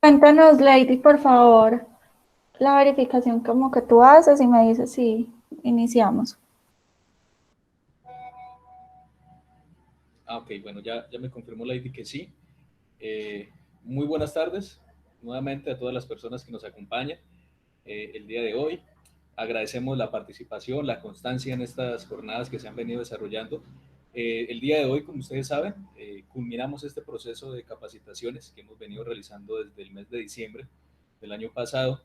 Cuéntanos, Lady, por favor, la verificación como que tú haces y me dices si iniciamos. Ok, bueno, ya me confirmó Lady que sí. Muy buenas tardes nuevamente a todas las personas que nos acompañan el día de hoy. Agradecemos la participación, la constancia en estas jornadas que se han venido desarrollando. El día de hoy, como ustedes saben, culminamos este proceso de capacitaciones que hemos venido realizando desde el mes de diciembre del año pasado.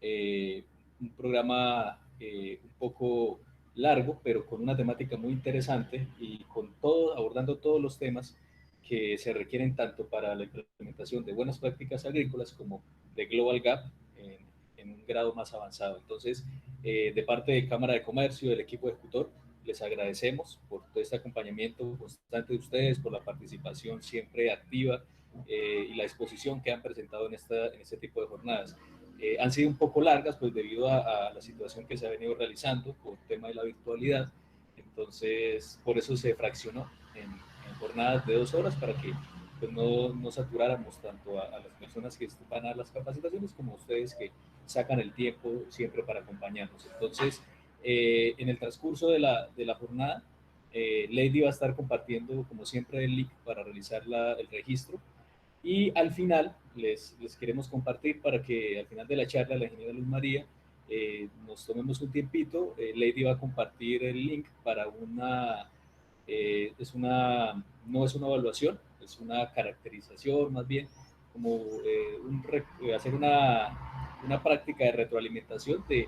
Un programa un poco largo, pero con una temática muy interesante y con todo, abordando todos los temas que se requieren tanto para la implementación de buenas prácticas agrícolas como de Global Gap en un grado más avanzado. Entonces, de parte de Cámara de Comercio, del equipo ejecutor, les agradecemos por todo este acompañamiento constante de ustedes, por la participación siempre activa y la exposición que han presentado en este tipo de jornadas. Han sido un poco largas, pues debido a la situación que se ha venido realizando por el tema de la virtualidad. Entonces, por eso se fraccionó en jornadas de 2 horas para que pues, no saturáramos tanto a las personas que van a las capacitaciones como a ustedes que sacan el tiempo siempre para acompañarnos. Entonces, en el transcurso de la jornada, Lady va a estar compartiendo, como siempre, el link para realizar el registro. Y al final les queremos compartir para que al final de la charla, la ingeniera Luz María, nos tomemos un tiempito. Lady va a compartir el link para no es una evaluación, es una caracterización más bien, como hacer una práctica de retroalimentación de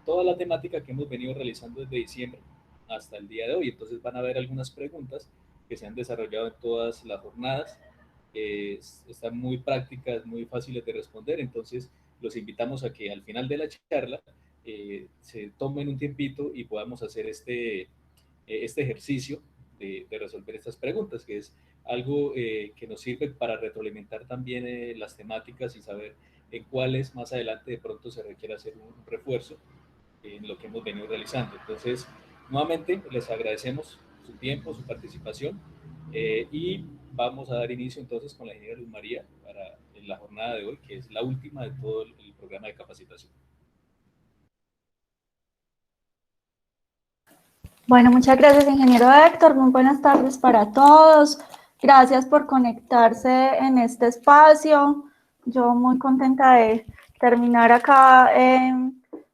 toda la temática que hemos venido realizando desde diciembre hasta el día de hoy. Entonces van a haber algunas preguntas que se han desarrollado en todas las jornadas, están muy prácticas, muy fáciles de responder, entonces los invitamos a que al final de la charla se tomen un tiempito y podamos hacer este ejercicio de resolver estas preguntas, que es algo que nos sirve para retroalimentar también las temáticas y saber en cuáles más adelante de pronto se requiere hacer un refuerzo en lo que hemos venido realizando. Entonces, nuevamente les agradecemos su tiempo, su participación y vamos a dar inicio entonces con la ingeniera Luz María para la jornada de hoy, que es la última de todo el programa de capacitación. Bueno, muchas gracias, ingeniero Héctor. Muy buenas tardes para todos. Gracias por conectarse en este espacio. Yo muy contenta de terminar acá,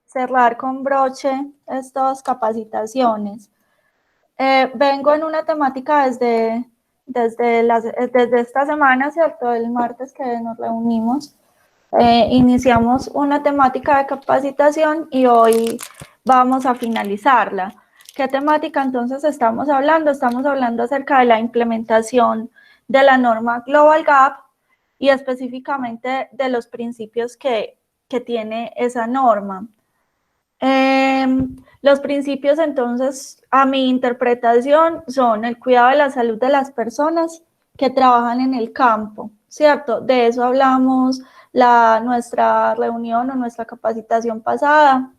cerrar con broche estas capacitaciones. Vengo en una temática desde esta semana, ¿cierto? El martes que nos reunimos, iniciamos una temática de capacitación y hoy vamos a finalizarla. ¿Qué temática entonces estamos hablando? Estamos hablando acerca de la implementación de la norma Global Gap y específicamente de los principios que tiene esa norma. Los principios, entonces, a mi interpretación, son el cuidado de la salud de las personas que trabajan en el campo, ¿cierto? De eso hablamos nuestra reunión o nuestra capacitación pasada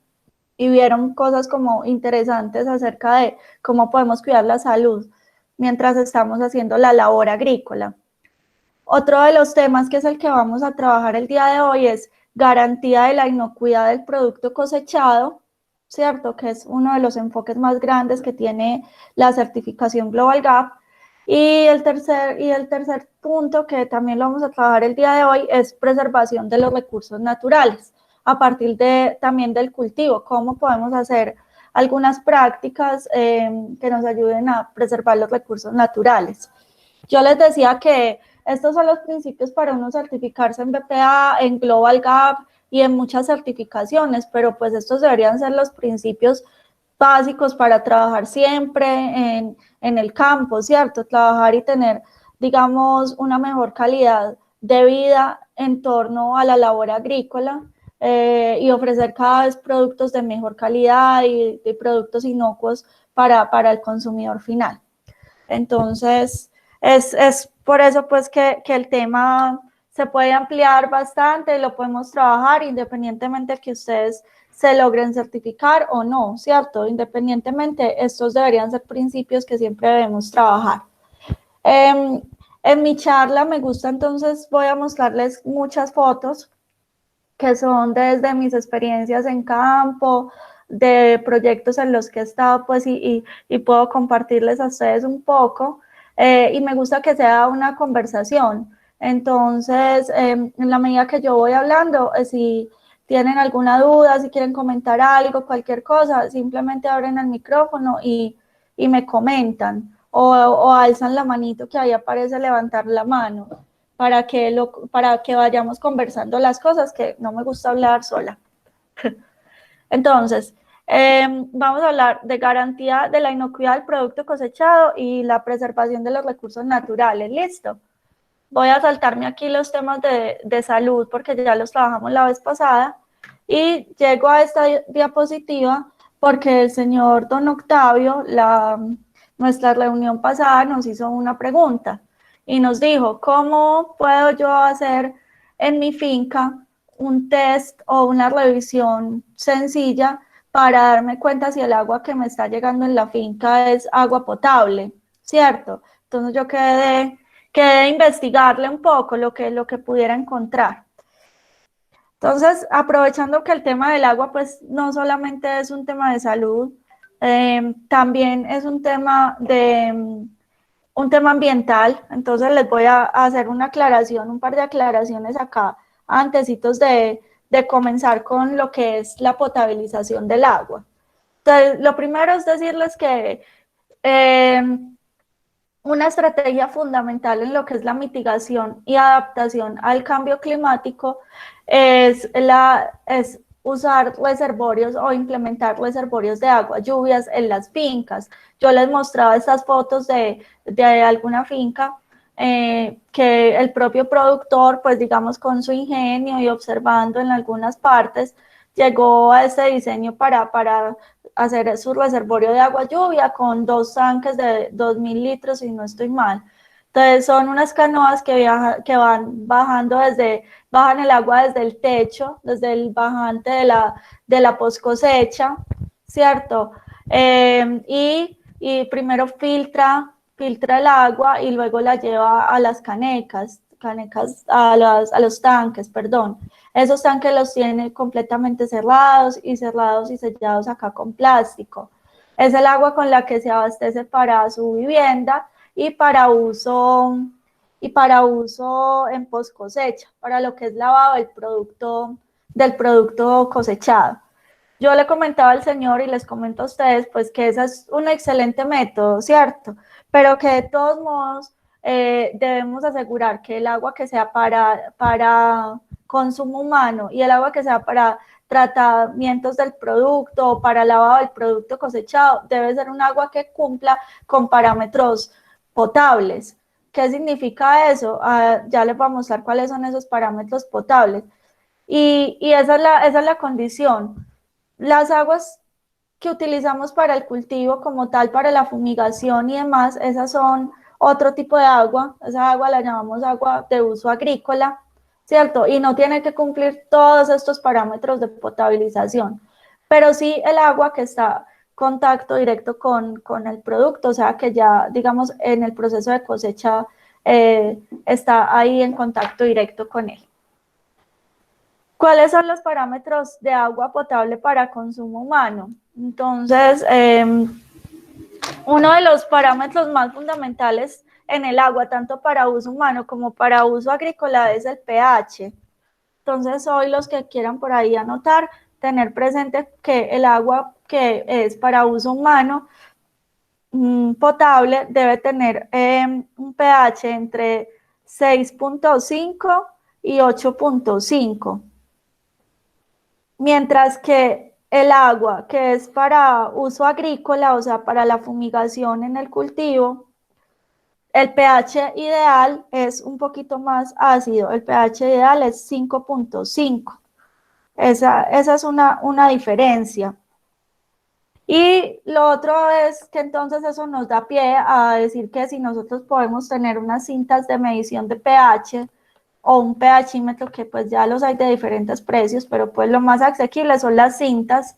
y vieron cosas como interesantes acerca de cómo podemos cuidar la salud mientras estamos haciendo la labor agrícola. Otro de los temas que es el que vamos a trabajar el día de hoy es garantía de la inocuidad del producto cosechado, ¿cierto? Que es uno de los enfoques más grandes que tiene la certificación Global Gap. Y el tercer punto que también lo vamos a trabajar el día de hoy es preservación de los recursos naturales, a partir también del cultivo, cómo podemos hacer algunas prácticas que nos ayuden a preservar los recursos naturales. Yo les decía que estos son los principios para uno certificarse en BPA, en Global Gap y en muchas certificaciones, pero pues estos deberían ser los principios básicos para trabajar siempre en el campo, ¿cierto? Trabajar y tener, digamos, una mejor calidad de vida en torno a la labor agrícola y ofrecer cada vez productos de mejor calidad y productos inocuos para el consumidor final. Entonces, es por eso pues que el tema se puede ampliar bastante y lo podemos trabajar independientemente de que ustedes se logren certificar o no, ¿cierto? Independientemente, estos deberían ser principios que siempre debemos trabajar. En mi charla me gusta, entonces voy a mostrarles muchas fotos que son desde mis experiencias en campo, de proyectos en los que he estado, pues, y puedo compartirles a ustedes un poco. Y me gusta que sea una conversación. Entonces, en la medida que yo voy hablando, si tienen alguna duda, si quieren comentar algo, cualquier cosa, simplemente abren el micrófono y me comentan. O alzan la manito que ahí aparece levantar la mano para que vayamos conversando las cosas, que no me gusta hablar sola. Entonces, vamos a hablar de garantía de la inocuidad del producto cosechado y la preservación de los recursos naturales. ¿Listo? Voy a saltarme aquí los temas de salud porque ya los trabajamos la vez pasada y llego a esta diapositiva porque el señor don Octavio, nuestra reunión pasada, nos hizo una pregunta y nos dijo, ¿cómo puedo yo hacer en mi finca un test o una revisión sencilla para darme cuenta si el agua que me está llegando en la finca es agua potable? ¿Cierto? Entonces yo quedé investigarle un poco lo que pudiera encontrar. Entonces, aprovechando que el tema del agua, pues no solamente es un tema de salud, también es un tema ambiental. Entonces, les voy a hacer una aclaración, un par de aclaraciones acá, antecitos de comenzar con lo que es la potabilización del agua. Entonces, lo primero es decirles que una estrategia fundamental en lo que es la mitigación y adaptación al cambio climático es usar reservorios o implementar reservorios de agua, lluvias en las fincas. Yo les mostraba estas fotos de alguna finca que el propio productor, pues digamos con su ingenio y observando en algunas partes, llegó a este diseño para hacer su reservorio de agua lluvia con 2 tanques de 2.000 litros, si no estoy mal. Entonces son unas canoas que van bajando bajan el agua desde el techo, desde el bajante de la post cosecha, ¿cierto? Y primero filtra el agua y luego la lleva a las a los tanques, perdón. Esos tanques los tiene completamente cerrados y sellados acá con plástico. Es el agua con la que se abastece para su vivienda y para uso en post cosecha, para lo que es lavado del producto cosechado. Yo le comentaba al señor y les comento a ustedes, pues que ese es un excelente método, ¿cierto? Pero que de todos modos debemos asegurar que el agua que sea para consumo humano y el agua que sea para tratamientos del producto o para lavado del producto cosechado debe ser un agua que cumpla con parámetros potables. ¿Qué significa eso? Ya les voy a mostrar cuáles son esos parámetros potables. Y esa es la condición. Las aguas que utilizamos para el cultivo como tal, para la fumigación y demás, esas son otro tipo de agua. Esa agua la llamamos agua de uso agrícola, ¿cierto? Y no tiene que cumplir todos estos parámetros de potabilización, pero sí el agua que está en contacto directo con el producto, o sea, que ya, digamos, en el proceso de cosecha está ahí en contacto directo con él. ¿Cuáles son los parámetros de agua potable para consumo humano? Entonces, uno de los parámetros más fundamentales en el agua, tanto para uso humano como para uso agrícola, es el pH. Entonces, hoy los que quieran por ahí anotar, tener presente que el agua que es para uso humano potable debe tener un pH entre 6.5 y 8.5. Mientras que el agua que es para uso agrícola, o sea, para la fumigación en el cultivo, el pH ideal es un poquito más ácido, el pH ideal es 5.5. Esa es una diferencia. Y lo otro es que entonces eso nos da pie a decir que si nosotros podemos tener unas cintas de medición de pH o un pHímetro, que pues ya los hay de diferentes precios, pero pues lo más asequible son las cintas,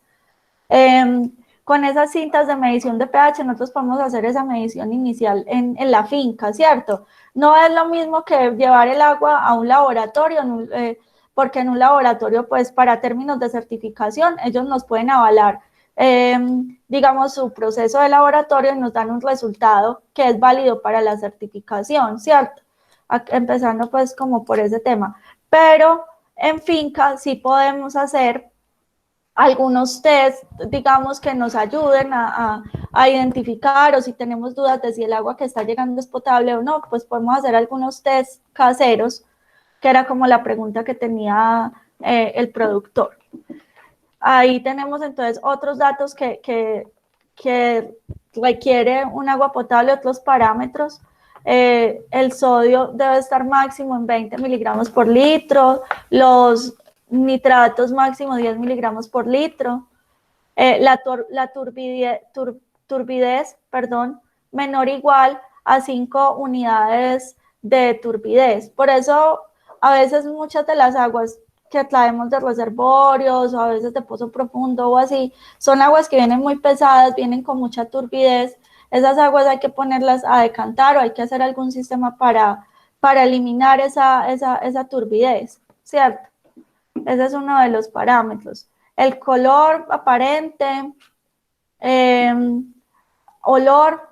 con esas cintas de medición de pH nosotros podemos hacer esa medición inicial en la finca, ¿cierto? No es lo mismo que llevar el agua a un laboratorio, porque en un laboratorio, pues para términos de certificación, ellos nos pueden avalar, digamos, su proceso de laboratorio y nos dan un resultado que es válido para la certificación, ¿cierto? Empezando pues como por ese tema. Pero en finca sí podemos hacer algunos test, digamos, que nos ayuden a identificar, o si tenemos dudas de si el agua que está llegando es potable o no, pues podemos hacer algunos test caseros, que era como la pregunta que tenía el productor. Ahí tenemos entonces otros datos que requiere un agua potable, otros parámetros. El sodio debe estar máximo en 20 miligramos por litro, los nitratos máximo 10 miligramos por litro, la turbidez, perdón, menor o igual a 5 unidades de turbidez. Por eso a veces muchas de las aguas que traemos de reservorios o a veces de pozo profundo o así, son aguas que vienen muy pesadas, vienen con mucha turbidez. Esas aguas hay que ponerlas a decantar o hay que hacer algún sistema para eliminar esa turbidez, ¿cierto? Ese es uno de los parámetros. El color aparente, olor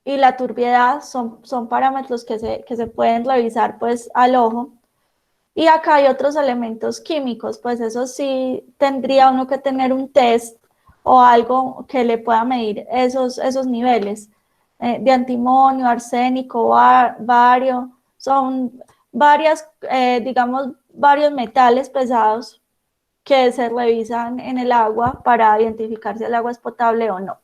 y la turbiedad son parámetros que se pueden revisar pues al ojo. Y acá hay otros elementos químicos, pues eso sí tendría uno que tener un test o algo que le pueda medir esos niveles de antimonio, arsénico, bario, son varias, digamos, varios metales pesados que se revisan en el agua para identificar si el agua es potable o no.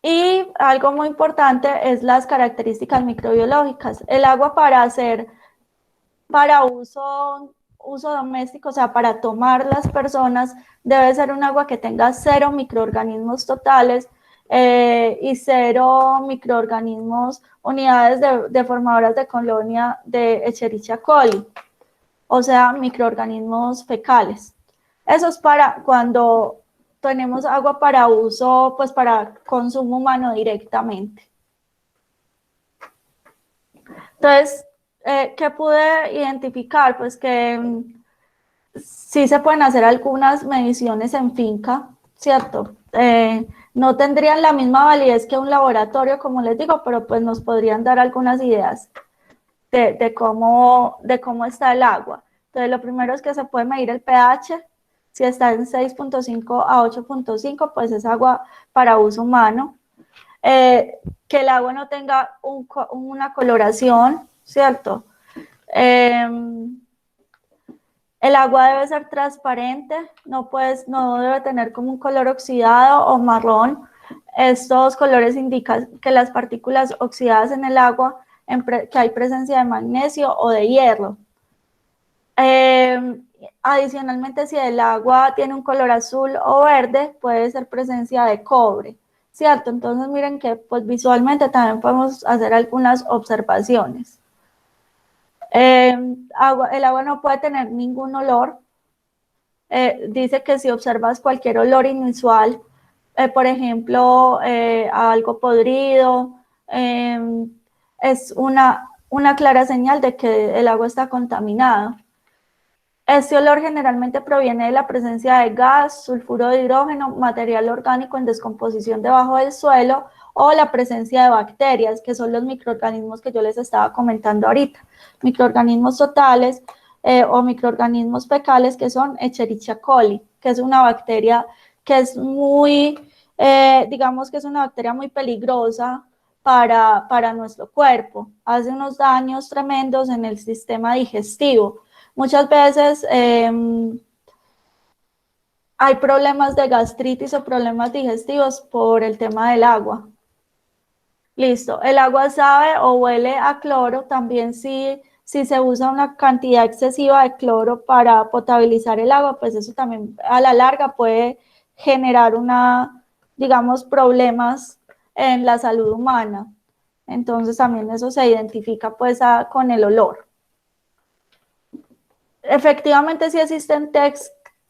Y algo muy importante es las características microbiológicas. El agua para uso doméstico, o sea, para tomar las personas, debe ser un agua que tenga 0 microorganismos totales y 0 microorganismos, unidades de formadoras de colonia de Escherichia coli, o sea, microorganismos fecales. Eso es para cuando tenemos agua para uso, pues para consumo humano directamente. Entonces, ¿qué pude identificar? Pues que sí se pueden hacer algunas mediciones en finca, ¿cierto? No tendrían la misma validez que un laboratorio, como les digo, pero pues nos podrían dar algunas ideas de cómo está el agua. Entonces, lo primero es que se puede medir el pH. Si está en 6.5 a 8.5, pues es agua para uso humano. Que el agua no tenga una coloración, ¿cierto? El agua debe ser transparente, no debe tener como un color oxidado o marrón. Estos colores indican que las partículas oxidadas en el agua, que hay presencia de magnesio o de hierro. Adicionalmente, si el agua tiene un color azul o verde, puede ser presencia de cobre, ¿cierto? Entonces, miren que pues, visualmente también podemos hacer algunas observaciones. El agua no puede tener ningún olor. Dice que si observas cualquier olor inusual, por ejemplo, algo podrido, es una clara señal de que el agua está contaminada. Este olor generalmente proviene de la presencia de gas, sulfuro de hidrógeno, material orgánico en descomposición debajo del suelo o la presencia de bacterias, que son los microorganismos que yo les estaba comentando ahorita. Microorganismos totales o microorganismos fecales que son Escherichia coli, que es una bacteria que es muy, digamos que es una bacteria muy peligrosa para nuestro cuerpo. Hace unos daños tremendos en el sistema digestivo. Muchas veces hay problemas de gastritis o problemas digestivos por el tema del agua. Listo, el agua sabe o huele a cloro, también si se usa una cantidad excesiva de cloro para potabilizar el agua, pues eso también a la larga puede generar digamos, problemas en la salud humana. Entonces también eso se identifica pues con el olor. Efectivamente sí existen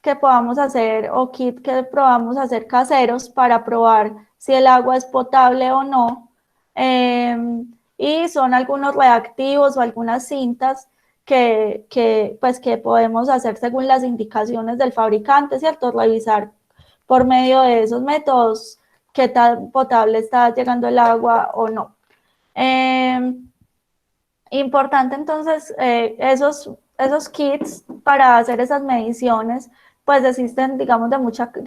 que podamos hacer o kit que probamos hacer caseros para probar si el agua es potable o no. Y son algunos reactivos o algunas cintas pues, que podemos hacer según las indicaciones del fabricante, ¿cierto? Revisar por medio de esos métodos qué tan potable está llegando el agua o no. Importante entonces, esos kits para hacer esas mediciones, pues existen, digamos, de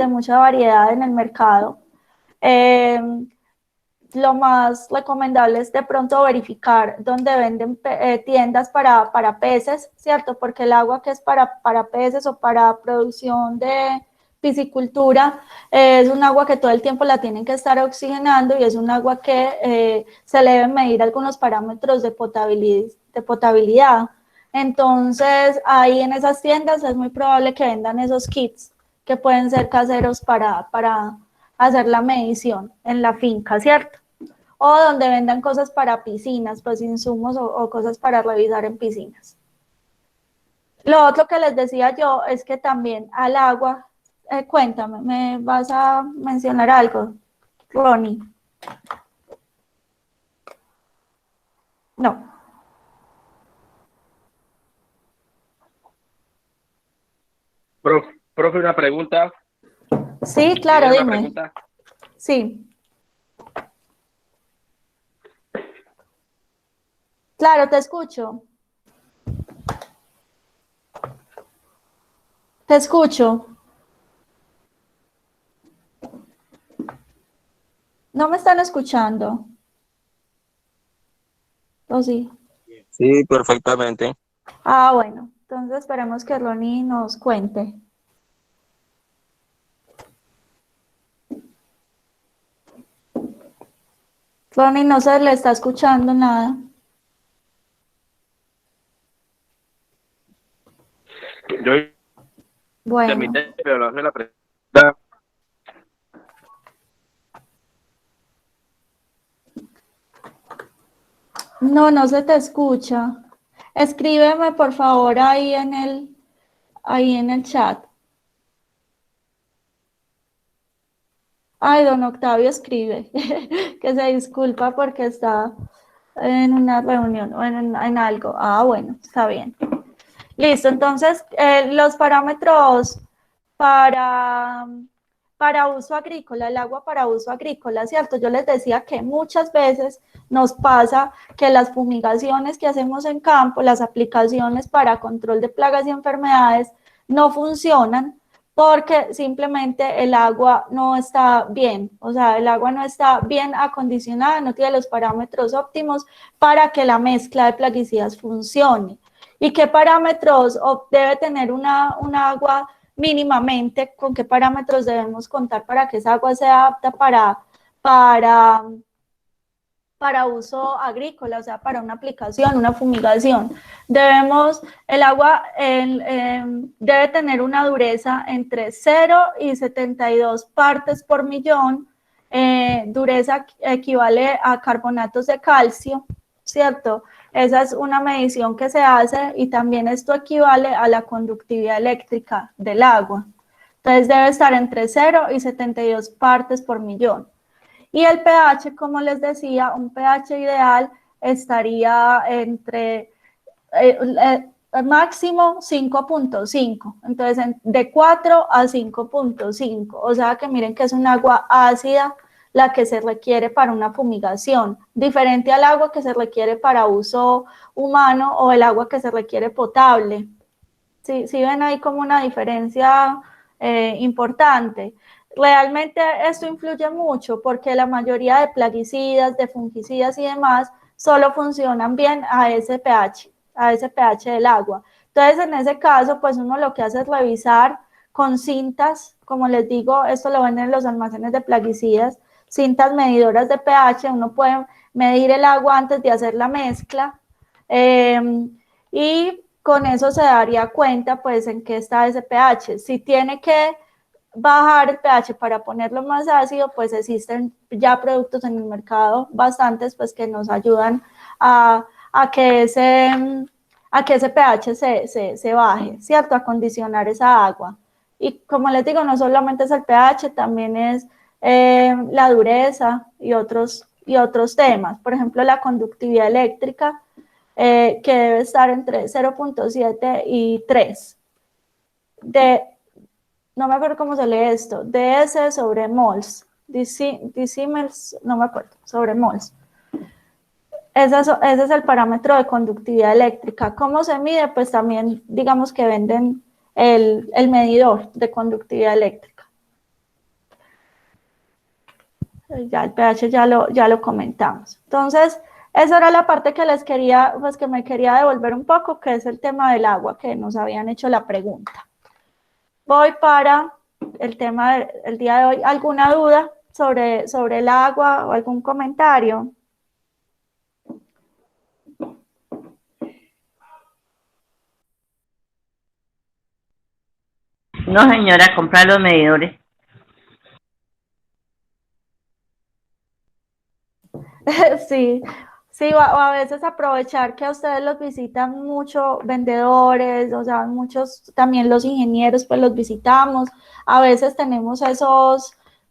mucha variedad en el mercado. Lo más recomendable es de pronto verificar dónde venden tiendas para peces, ¿cierto? Porque el agua que es para peces o para producción de piscicultura es un agua que todo el tiempo la tienen que estar oxigenando y es un agua que se le deben medir algunos parámetros de potabilidad. Entonces, ahí en esas tiendas es muy probable que vendan esos kits que pueden ser caseros para hacer la medición en la finca, ¿cierto? O donde vendan cosas para piscinas, pues insumos o cosas para revisar en piscinas. Lo otro que les decía yo es que también al agua, cuéntame, ¿me vas a mencionar algo, Ronnie? No. Profe, una pregunta. Sí, claro, ¿Tiene una dime. pregunta? Sí. Claro, te escucho. Te escucho. ¿No me están escuchando? ¿O sí? Sí, perfectamente. Ah, bueno. Entonces esperemos que Ronnie nos cuente. Ronnie no se le está escuchando nada. Yo Bueno. pero no hace la pregunta. No, no se te escucha. Escríbeme, por favor, ahí en el chat. Ay, don Octavio escribe que se disculpa porque está en una reunión o en algo. Ah, bueno, está bien. Listo, entonces los parámetros para, para uso agrícola, el agua para uso agrícola, ¿cierto? Yo les decía que muchas veces nos pasa que las fumigaciones que hacemos en campo, las aplicaciones para control de plagas y enfermedades no funcionan porque simplemente el agua no está bien, o sea, el agua no está bien acondicionada, no tiene los parámetros óptimos para que la mezcla de plaguicidas funcione. ¿Y qué parámetros debe tener una agua mínimamente? ¿Con qué parámetros debemos contar para que esa agua sea apta para, para uso agrícola, o sea, para una aplicación, una fumigación? El agua debe tener una dureza entre 0 y 72 partes por millón. Dureza equivale a carbonatos de calcio, ¿cierto? Esa es una medición que se hace y también esto equivale a la conductividad eléctrica del agua. Entonces debe estar entre 0 y 72 partes por millón. Y el pH, como les decía, un pH ideal estaría entre máximo 5.5, entonces de 4 a 5.5, o sea que miren que es un agua ácida la que se requiere para una fumigación, diferente al agua que se requiere para uso humano o el agua que se requiere potable. Sí, sí ven ahí como una diferencia importante. Realmente esto influye mucho porque la mayoría de plaguicidas, de fungicidas y demás solo funcionan bien a ese pH del agua. Entonces, en ese caso, pues uno lo que hace es revisar con cintas, como les digo, esto lo venden en los almacenes de plaguicidas, cintas medidoras de pH, uno puede medir el agua antes de hacer la mezcla y con eso se daría cuenta pues en qué está ese pH. Si tiene que bajar el pH para ponerlo más ácido, pues existen ya productos en el mercado bastantes pues que nos ayudan a que ese pH se baje, ¿cierto? A condicionar esa agua. Y como les digo, no solamente es el pH, también es la dureza y otros temas. Por ejemplo, la conductividad eléctrica, que debe estar entre 0.7 y 3. No me acuerdo cómo se lee esto, ds sobre mols, decimals, no me acuerdo, sobre mols. Ese es el parámetro de conductividad eléctrica. ¿Cómo se mide? Pues también digamos que venden el medidor de conductividad eléctrica. Ya el pH ya lo comentamos. Entonces, esa era la parte que les quería, pues que me quería devolver un poco, que es el tema del agua, que nos habían hecho la pregunta. Voy para el tema del día de hoy. ¿Alguna duda sobre el agua o algún comentario? No, señora, comprar los medidores. Sí, sí, o a veces aprovechar que a ustedes los visitan mucho vendedores, o sea, muchos, también los ingenieros, pues los visitamos. A veces tenemos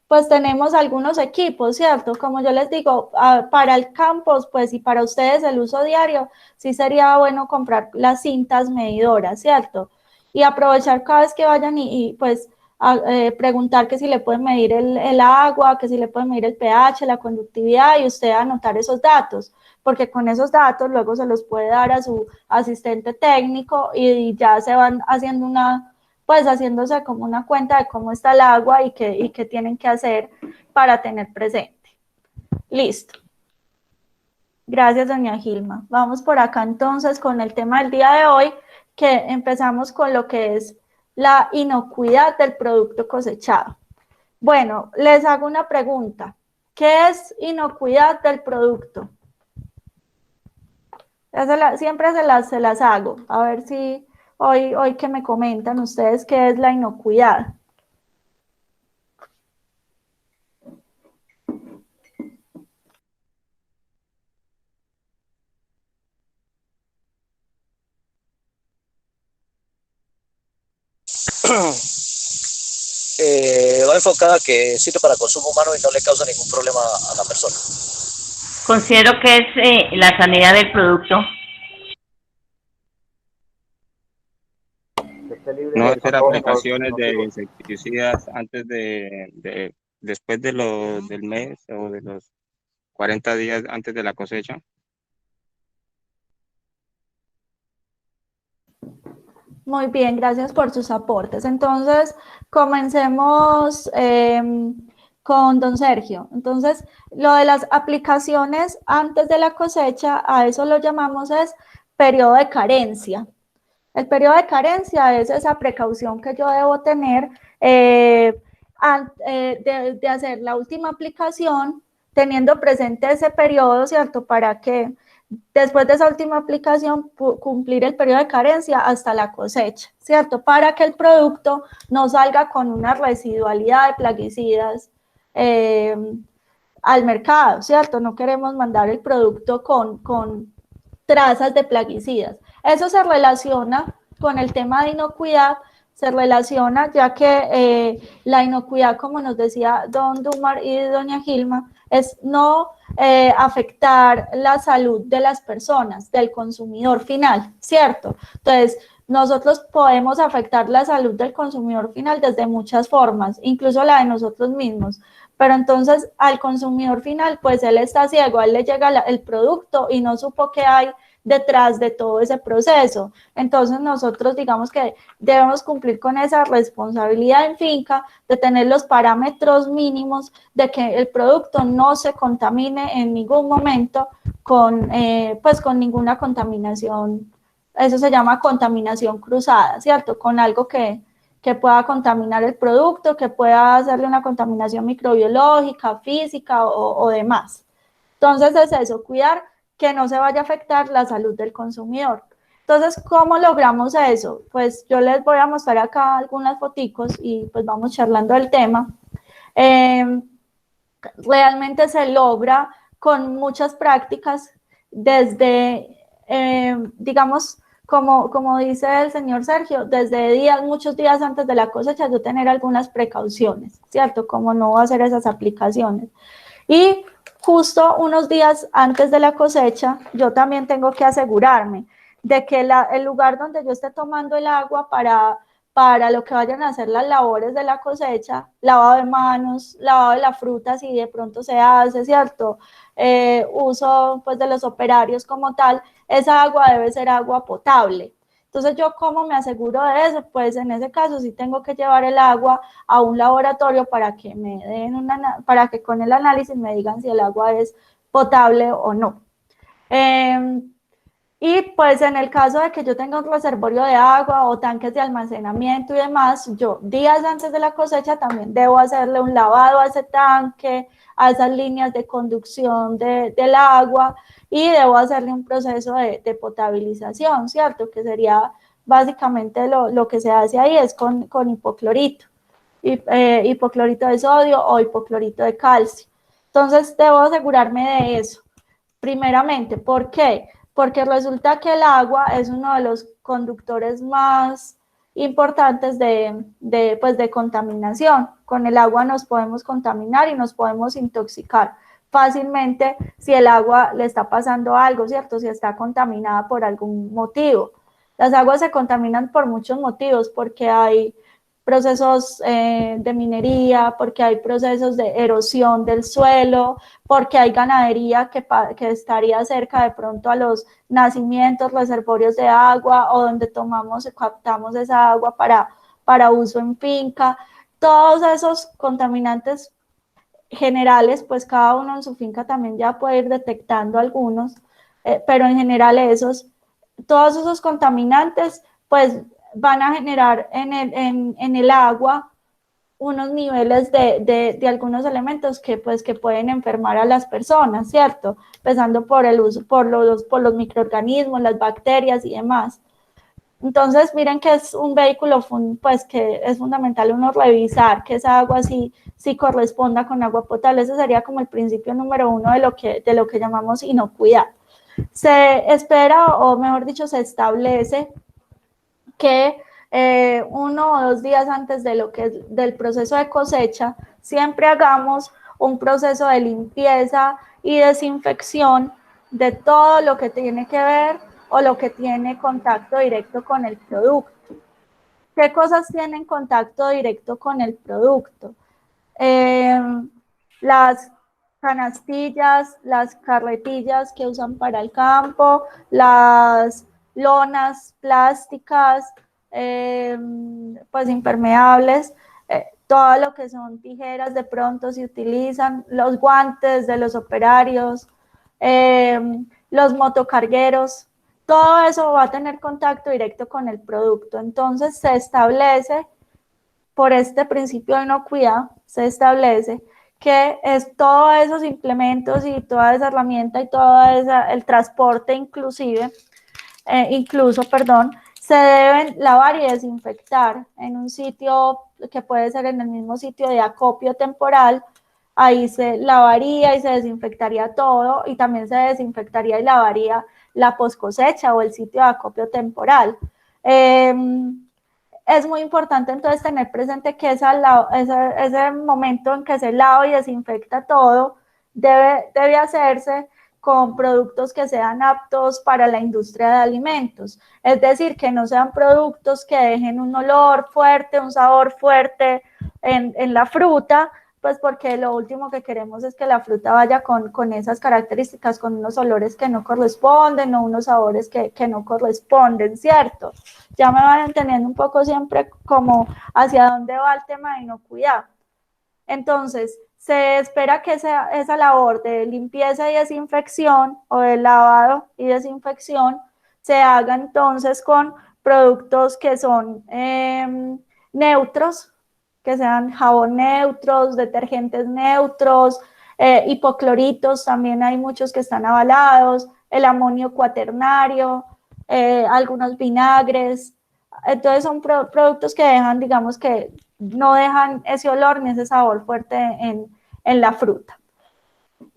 pues tenemos algunos equipos, ¿cierto? Como yo les digo, para el campus, pues y para ustedes el uso diario, sí sería bueno comprar las cintas medidoras, ¿cierto? Y aprovechar cada vez que vayan y pues preguntar que si le pueden medir el agua, que si le pueden medir el pH, la conductividad, y usted anotar esos datos, porque con esos datos luego se los puede dar a su asistente técnico y ya se van haciendo pues haciéndose como una cuenta de cómo está el agua y qué tienen que hacer para tener presente. Listo. Gracias, doña Gilma. Vamos por acá entonces con el tema del día de hoy, que empezamos con lo que es la inocuidad del producto cosechado. Bueno, les hago una pregunta. ¿Qué es inocuidad del producto? Siempre se las hago. A ver si hoy que me comentan ustedes qué es la inocuidad. Va enfocada que sirve para consumo humano y no le causa ningún problema a la persona. Considero que es la sanidad del producto. No hacer aplicaciones de insecticidas después del mes o de los 40 días antes de la cosecha. Muy bien, gracias por sus aportes. Entonces, comencemos con don Sergio. Entonces, lo de las aplicaciones antes de la cosecha, a eso lo llamamos es periodo de carencia. El periodo de carencia es esa precaución que yo debo tener de hacer la última aplicación, teniendo presente ese periodo, ¿cierto? Para que después de esa última aplicación cumplir el periodo de carencia hasta la cosecha, ¿cierto? Para que el producto no salga con una residualidad de plaguicidas al mercado, ¿cierto? No queremos mandar el producto con trazas de plaguicidas. Eso se relaciona con el tema de inocuidad, se relaciona ya que la inocuidad, como nos decía don Dumar y doña Gilma, es no afectar la salud de las personas, del consumidor final, ¿cierto? Entonces, nosotros podemos afectar la salud del consumidor final desde muchas formas, incluso la de nosotros mismos. Pero entonces al consumidor final, pues él está ciego, a él le llega el producto y no supo qué hay detrás de todo ese proceso. Entonces nosotros digamos que debemos cumplir con esa responsabilidad en finca de tener los parámetros mínimos de que el producto no se contamine en ningún momento con ninguna contaminación. Eso se llama contaminación cruzada, ¿cierto? Con algo que pueda contaminar el producto, que pueda hacerle una contaminación microbiológica, física o demás. Entonces es eso, cuidar que no se vaya a afectar la salud del consumidor. Entonces, ¿cómo logramos eso? Pues yo les voy a mostrar acá algunas foticos y pues vamos charlando del tema. Realmente se logra con muchas prácticas desde, digamos, como dice el señor Sergio, desde días, muchos días antes de la cosecha, yo tener algunas precauciones, ¿cierto? Como no hacer esas aplicaciones. Y justo unos días antes de la cosecha, yo también tengo que asegurarme de que el lugar donde yo esté tomando el agua para lo que vayan a hacer las labores de la cosecha, lavado de manos, lavado de la fruta, si de pronto se hace, ¿cierto? Uso pues de los operarios como tal, esa agua debe ser agua potable. Entonces, ¿yo cómo me aseguro de eso? Pues en ese caso sí tengo que llevar el agua a un laboratorio para que me den para que con el análisis me digan si el agua es potable o no. Y pues en el caso de que yo tenga un reservorio de agua o tanques de almacenamiento y demás, yo días antes de la cosecha también debo hacerle un lavado a ese tanque, a esas líneas de conducción del agua, y debo hacerle un proceso de potabilización, ¿cierto? Que sería básicamente lo que se hace ahí es con hipoclorito, hipoclorito de sodio o hipoclorito de calcio. Entonces debo asegurarme de eso, primeramente. ¿Por qué? Porque resulta que el agua es uno de los conductores más importantes de contaminación. Con el agua nos podemos contaminar y nos podemos intoxicar fácilmente si el agua le está pasando algo, ¿cierto? Si está contaminada por algún motivo. Las aguas se contaminan por muchos motivos, porque hay procesos de minería, porque hay procesos de erosión del suelo, porque hay ganadería que estaría cerca de pronto a los nacimientos, reservorios de agua, o donde captamos esa agua para uso en finca. Todos esos contaminantes generales, pues cada uno en su finca también ya puede ir detectando algunos, pero en general todos esos contaminantes, pues van a generar en el agua unos niveles de algunos elementos que pueden enfermar a las personas, ¿cierto? Empezando por el uso, por los microorganismos, las bacterias y demás. Entonces, miren que es un vehículo, pues que es fundamental uno revisar que esa agua sí corresponda con agua potable. Ese sería como el principio número uno de lo que llamamos inocuidad. Se espera, o mejor dicho, se establece que 1 o 2 días antes del proceso de cosecha, siempre hagamos un proceso de limpieza y desinfección de todo lo que tiene que ver o lo que tiene contacto directo con el producto. ¿Qué cosas tienen contacto directo con el producto? Las canastillas, las carretillas que usan para el campo, las lonas plásticas, pues impermeables, todo lo que son tijeras de pronto se utilizan, los guantes de los operarios, los motocargueros, todo eso va a tener contacto directo con el producto. Entonces se establece, por este principio de inocuidad, se establece que todos esos implementos y toda esa herramienta y todo el transporte incluso, se deben lavar y desinfectar en un sitio que puede ser en el mismo sitio de acopio temporal. Ahí se lavaría y se desinfectaría todo, y también se desinfectaría y lavaría la poscosecha o el sitio de acopio temporal. Es muy importante entonces tener presente que ese momento en que se lava y desinfecta todo debe hacerse con productos que sean aptos para la industria de alimentos. Es decir, que no sean productos que dejen un olor fuerte, un sabor fuerte en la fruta, pues porque lo último que queremos es que la fruta vaya con esas características, con unos olores que no corresponden o unos sabores que no corresponden, ¿cierto? Ya me van entendiendo un poco siempre como hacia dónde va el tema de inocuidad. Entonces, se espera que esa labor de limpieza y desinfección, o de lavado y desinfección, se haga entonces con productos que son neutros, que sean jabón neutros, detergentes neutros, hipocloritos, también hay muchos que están avalados, el amonio cuaternario, algunos vinagres. Entonces son productos que dejan, digamos que no dejan ese olor ni ese sabor fuerte en la fruta.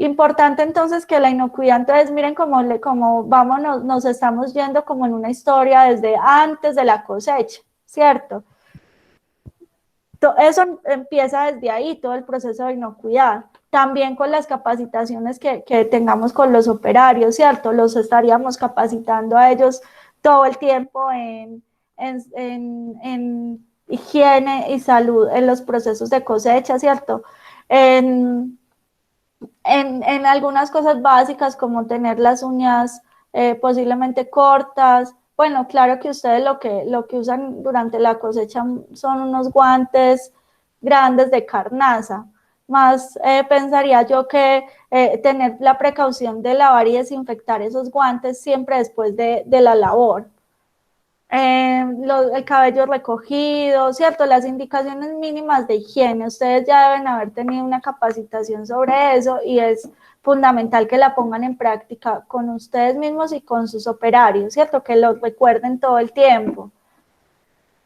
Importante entonces que la inocuidad, entonces miren cómo vamos, nos estamos yendo como en una historia desde antes de la cosecha, ¿cierto? Eso empieza desde ahí, todo el proceso de inocuidad. También con las capacitaciones que tengamos con los operarios, ¿cierto? Los estaríamos capacitando a ellos todo el tiempo en higiene y salud en los procesos de cosecha, ¿cierto? En algunas cosas básicas como tener las uñas posiblemente cortas. Bueno, claro que ustedes lo que usan durante la cosecha son unos guantes grandes de carnaza. Más pensaría yo que tener la precaución de lavar y desinfectar esos guantes siempre después de la labor. El cabello recogido, ¿cierto? Las indicaciones mínimas de higiene, ustedes ya deben haber tenido una capacitación sobre eso y es fundamental que la pongan en práctica con ustedes mismos y con sus operarios, ¿cierto? Que lo recuerden todo el tiempo.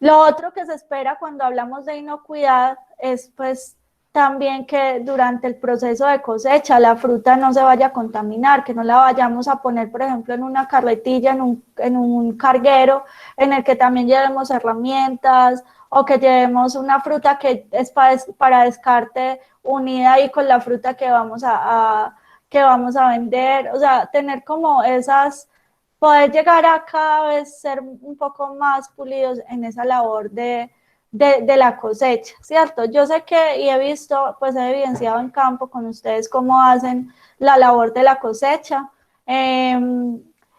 Lo otro que se espera cuando hablamos de inocuidad es pues también que durante el proceso de cosecha la fruta no se vaya a contaminar, que no la vayamos a poner, por ejemplo, en una carretilla, en un carguero, en el que también llevemos herramientas o que llevemos una fruta que es para descarte unida ahí con la fruta que vamos a vender. O sea, tener como esas, poder llegar a cada vez ser un poco más pulidos en esa labor de la cosecha, ¿cierto? Yo sé que y he visto, pues he evidenciado en campo con ustedes cómo hacen la labor de la cosecha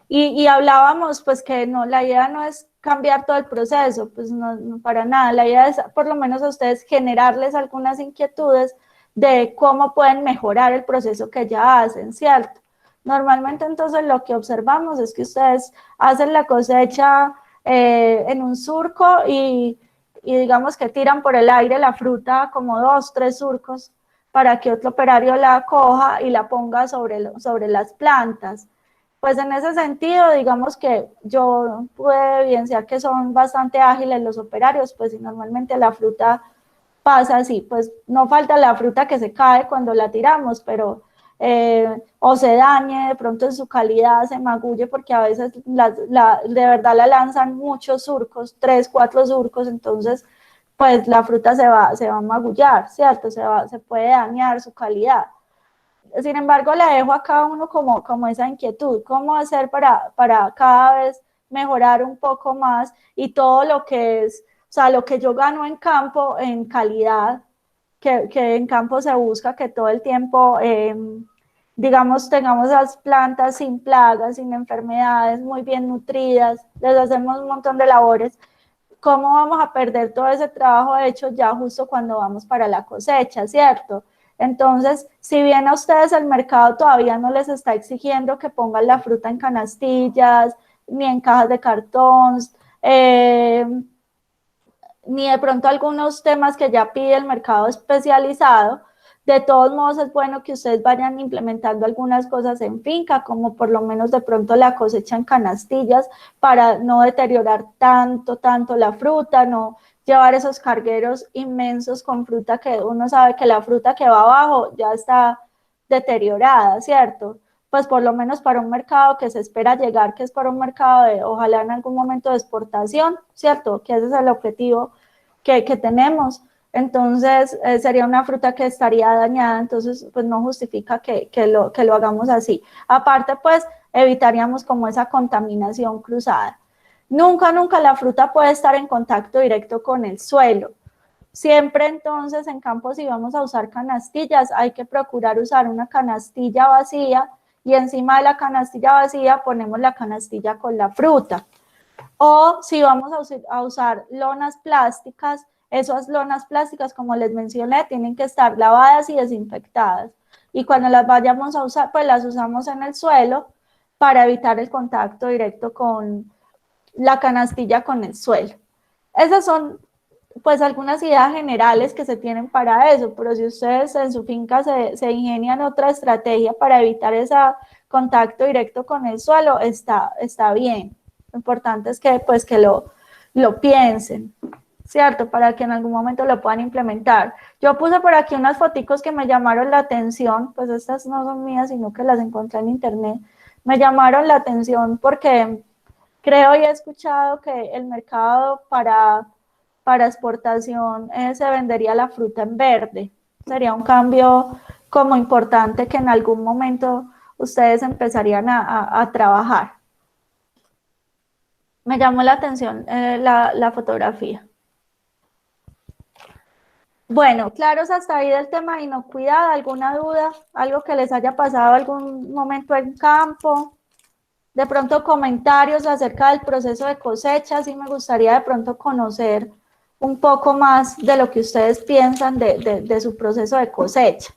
y hablábamos pues que no, la idea no es cambiar todo el proceso, pues no para nada, la idea es por lo menos a ustedes generarles algunas inquietudes de cómo pueden mejorar el proceso que ya hacen, ¿cierto? Normalmente entonces lo que observamos es que ustedes hacen la cosecha en un surco y digamos que tiran por el aire la fruta como 2, 3 surcos para que otro operario la coja y la ponga sobre las plantas. Pues en ese sentido, digamos que yo pude evidenciar que son bastante ágiles los operarios, pues y normalmente la fruta pasa así, pues no falta la fruta que se cae cuando la tiramos, pero o se dañe, de pronto en su calidad se magulle, porque a veces de verdad la lanzan muchos surcos, 3, 4 surcos, entonces pues la fruta se va a magullar, ¿cierto? Se puede dañar su calidad. Sin embargo, le dejo a cada uno como esa inquietud, cómo hacer para cada vez mejorar un poco más y todo lo que es, o sea, lo que yo gano en campo en calidad, que en campo se busca que todo el tiempo, digamos, tengamos las plantas sin plagas, sin enfermedades, muy bien nutridas, les hacemos un montón de labores. ¿Cómo vamos a perder todo ese trabajo hecho ya justo cuando vamos para la cosecha, ¿cierto? Entonces, si bien a ustedes el mercado todavía no les está exigiendo que pongan la fruta en canastillas, ni en cajas de cartón, ni de pronto algunos temas que ya pide el mercado especializado, de todos modos es bueno que ustedes vayan implementando algunas cosas en finca, como por lo menos de pronto la cosecha en canastillas, para no deteriorar tanto la fruta, no llevar esos cargueros inmensos con fruta que uno sabe que la fruta que va abajo ya está deteriorada, ¿cierto? Pues por lo menos para un mercado que se espera llegar, que es para un mercado de, ojalá en algún momento de exportación, ¿cierto? Que ese es el objetivo que tenemos. Entonces sería una fruta que estaría dañada, entonces pues no justifica que lo hagamos así. Aparte pues evitaríamos como esa contaminación cruzada. Nunca la fruta puede estar en contacto directo con el suelo. Siempre entonces en campo si vamos a usar canastillas hay que procurar usar una canastilla vacía y encima de la canastilla vacía ponemos la canastilla con la fruta. O si vamos a usar lonas plásticas, esas lonas plásticas, como les mencioné, tienen que estar lavadas y desinfectadas. Y cuando las vayamos a usar, pues las usamos en el suelo para evitar el contacto directo con la canastilla con el suelo. Esas son pues algunas ideas generales que se tienen para eso, pero si ustedes en su finca se ingenian otra estrategia para evitar ese contacto directo con el suelo, está bien. Lo importante es que pues que lo piensen. ¿cierto? Para que en algún momento lo puedan implementar. Yo puse por aquí unas foticos que me llamaron la atención, pues estas no son mías, sino que las encontré en internet. Me llamaron la atención porque creo y he escuchado que el mercado para exportación se vendería la fruta en verde. Sería un cambio como importante que en algún momento ustedes empezarían a trabajar. Me llamó la atención la fotografía. Bueno, claros hasta ahí del tema de inocuidad, ¿alguna duda? ¿Algo que les haya pasado algún momento en campo? De pronto comentarios acerca del proceso de cosecha, sí me gustaría de pronto conocer un poco más de lo que ustedes piensan de su proceso de cosecha.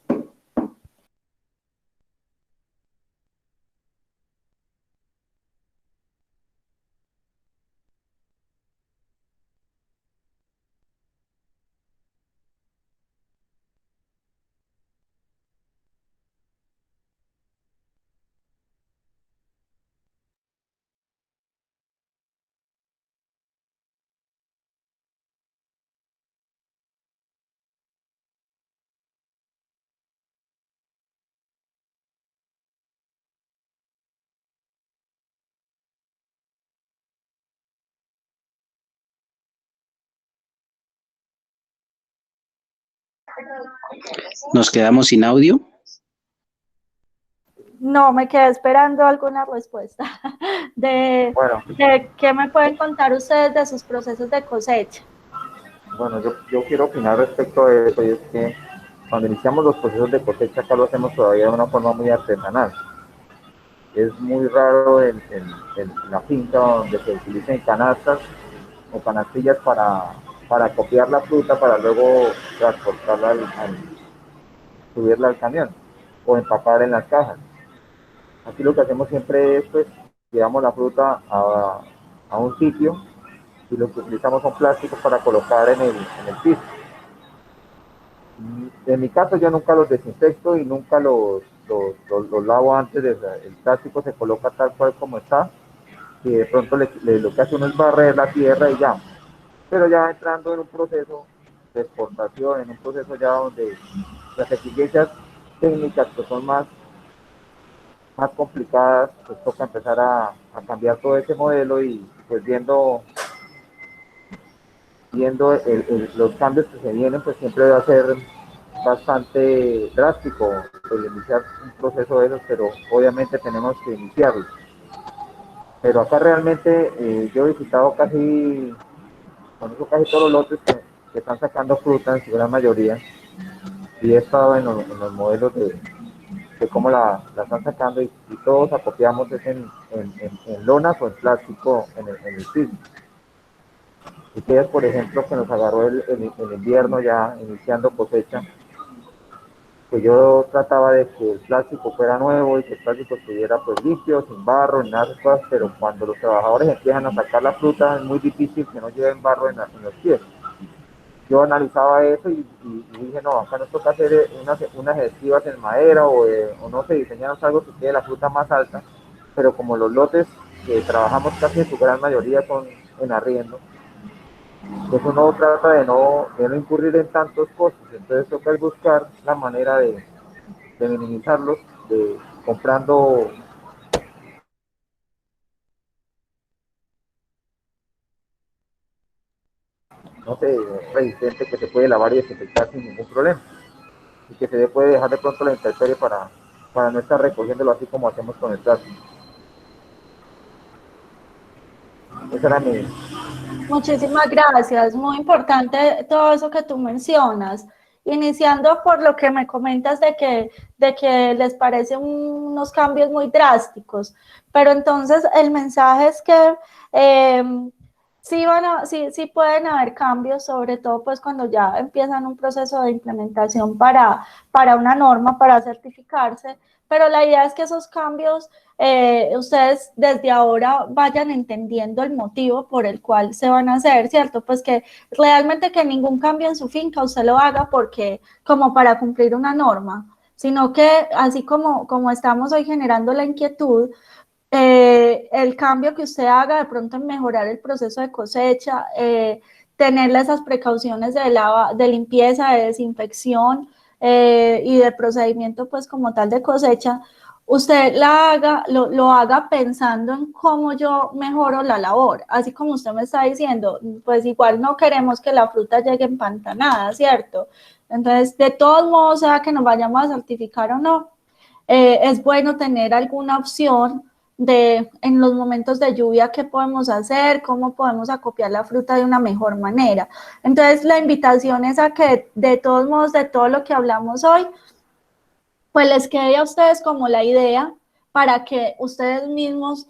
Nos quedamos sin audio. No, me quedé esperando alguna respuesta de qué me pueden contar ustedes de sus procesos de cosecha. Bueno, yo quiero opinar respecto a eso, y es que cuando iniciamos los procesos de cosecha acá lo hacemos todavía de una forma muy artesanal. Es muy raro en la finca donde se utilicen canastas o canastillas para copiar la fruta para luego transportarla subirla al camión o empacar en las cajas. Aquí lo que hacemos siempre es, pues, llevamos la fruta a un sitio y lo que utilizamos son plásticos para colocar en el piso. En mi caso yo nunca los desinfecto y nunca los lavo antes. El plástico se coloca tal cual como está y de pronto lo que hace uno es barrer la tierra y ya. Pero ya entrando en un proceso de exportación, en un proceso ya donde las exigencias técnicas pues son más complicadas, pues toca empezar a cambiar todo ese modelo y pues viendo los cambios que se vienen, pues siempre va a ser bastante drástico el iniciar un proceso de esos, pero obviamente tenemos que iniciarlo. Pero acá realmente yo he visitado casi todos los lotes que están sacando fruta en su gran mayoría, y he estado en los modelos de cómo la están sacando, y todos acopiamos en lonas o en plástico en el piso. Ustedes, por ejemplo, que nos agarró el invierno ya iniciando cosecha, pues yo trataba de que el plástico fuera nuevo y que el plástico estuviera pues limpio, sin barro, ni nada de esas cosas, pero cuando los trabajadores empiezan a sacar la fruta es muy difícil que no lleven barro en los pies. Yo analizaba eso y dije, no, acá nos toca hacer unas esquivas en madera o no sé, diseñamos algo que quede la fruta más alta, pero como los lotes que trabajamos casi en su gran mayoría son en arriendo, pues uno trata de no incurrir en tantos costos, entonces toca buscar la manera de minimizarlos, de comprando no sé, resistente que se puede lavar y desinfectar sin ningún problema y que se puede dejar de pronto la intemperie para no estar recogiéndolo así como hacemos con el plástico. Esa era mi... Muchísimas gracias, muy importante todo eso que tú mencionas. Iniciando por lo que me comentas de que les parecen unos cambios muy drásticos, pero entonces el mensaje es que sí pueden haber cambios, sobre todo pues cuando ya empiezan un proceso de implementación para una norma, para certificarse, pero la idea es que esos cambios ustedes desde ahora vayan entendiendo el motivo por el cual se van a hacer, ¿cierto? Pues que realmente que ningún cambio en su finca usted lo haga porque como para cumplir una norma, sino que así como estamos hoy generando la inquietud, el cambio que usted haga de pronto en mejorar el proceso de cosecha, tener esas precauciones de limpieza, de desinfección y de procedimiento pues como tal de cosecha, usted lo haga pensando en cómo yo mejoro la labor, así como usted me está diciendo, pues igual no queremos que la fruta llegue empantanada, ¿cierto? Entonces, de todos modos, sea que nos vayamos a certificar o no, es bueno tener alguna opción en los momentos de lluvia, qué podemos hacer, cómo podemos acopiar la fruta de una mejor manera. Entonces, la invitación es a que, de todos modos, de todo lo que hablamos hoy, pues les quede a ustedes como la idea para que ustedes mismos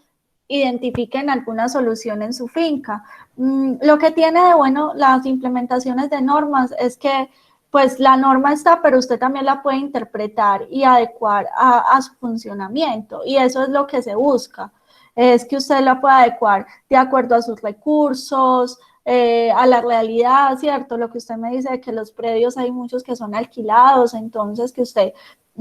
identifiquen alguna solución en su finca. Lo que tiene de bueno las implementaciones de normas es que pues la norma está, pero usted también la puede interpretar y adecuar a su funcionamiento, y eso es lo que se busca, es que usted la pueda adecuar de acuerdo a sus recursos, a la realidad, ¿cierto? Lo que usted me dice de que los predios hay muchos que son alquilados, entonces que usted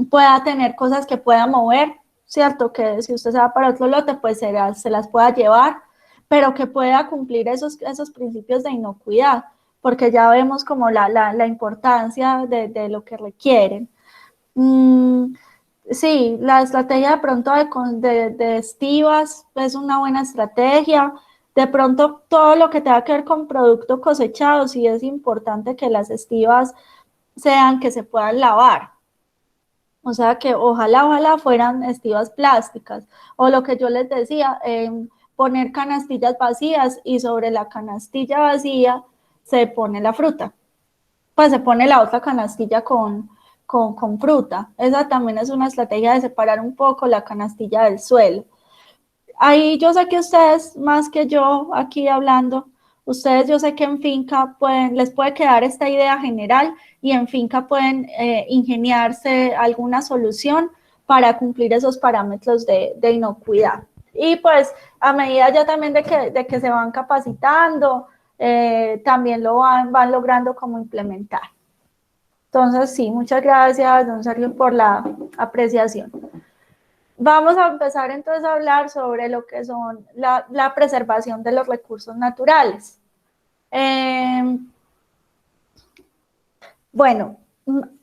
pueda tener cosas que pueda mover, ¿cierto? Que si usted se va para otro lote, pues se las pueda llevar, pero que pueda cumplir esos principios de inocuidad, porque ya vemos como la importancia de lo que requieren. Sí, la estrategia de pronto de estivas es una buena estrategia. De pronto todo lo que tenga que ver con producto cosechado, sí es importante que las estivas sean que se puedan lavar. O sea que ojalá fueran estivas plásticas, o lo que yo les decía, poner canastillas vacías y sobre la canastilla vacía se pone la fruta, pues se pone la otra canastilla con fruta. Esa también es una estrategia de separar un poco la canastilla del suelo. Ahí yo sé que ustedes, más que yo aquí hablando, ustedes yo sé que en finca les puede quedar esta idea general, y en finca pueden ingeniarse alguna solución para cumplir esos parámetros de inocuidad. Y pues a medida ya también de que se van capacitando, también lo van logrando como implementar. Entonces sí, muchas gracias, don Sergio, por la apreciación. Vamos a empezar entonces a hablar sobre lo que son la preservación de los recursos naturales. Bueno,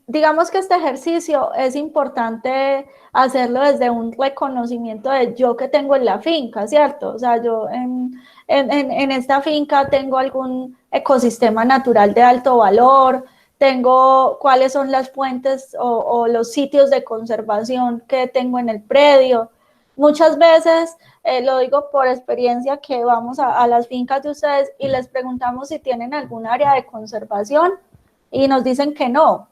digamos que este ejercicio es importante hacerlo desde un reconocimiento de yo que tengo en la finca, ¿cierto? O sea, yo en esta finca tengo algún ecosistema natural de alto valor, tengo cuáles son las fuentes o los sitios de conservación que tengo en el predio. Muchas veces, lo digo por experiencia, que vamos a las fincas de ustedes y les preguntamos si tienen algún área de conservación y nos dicen que no.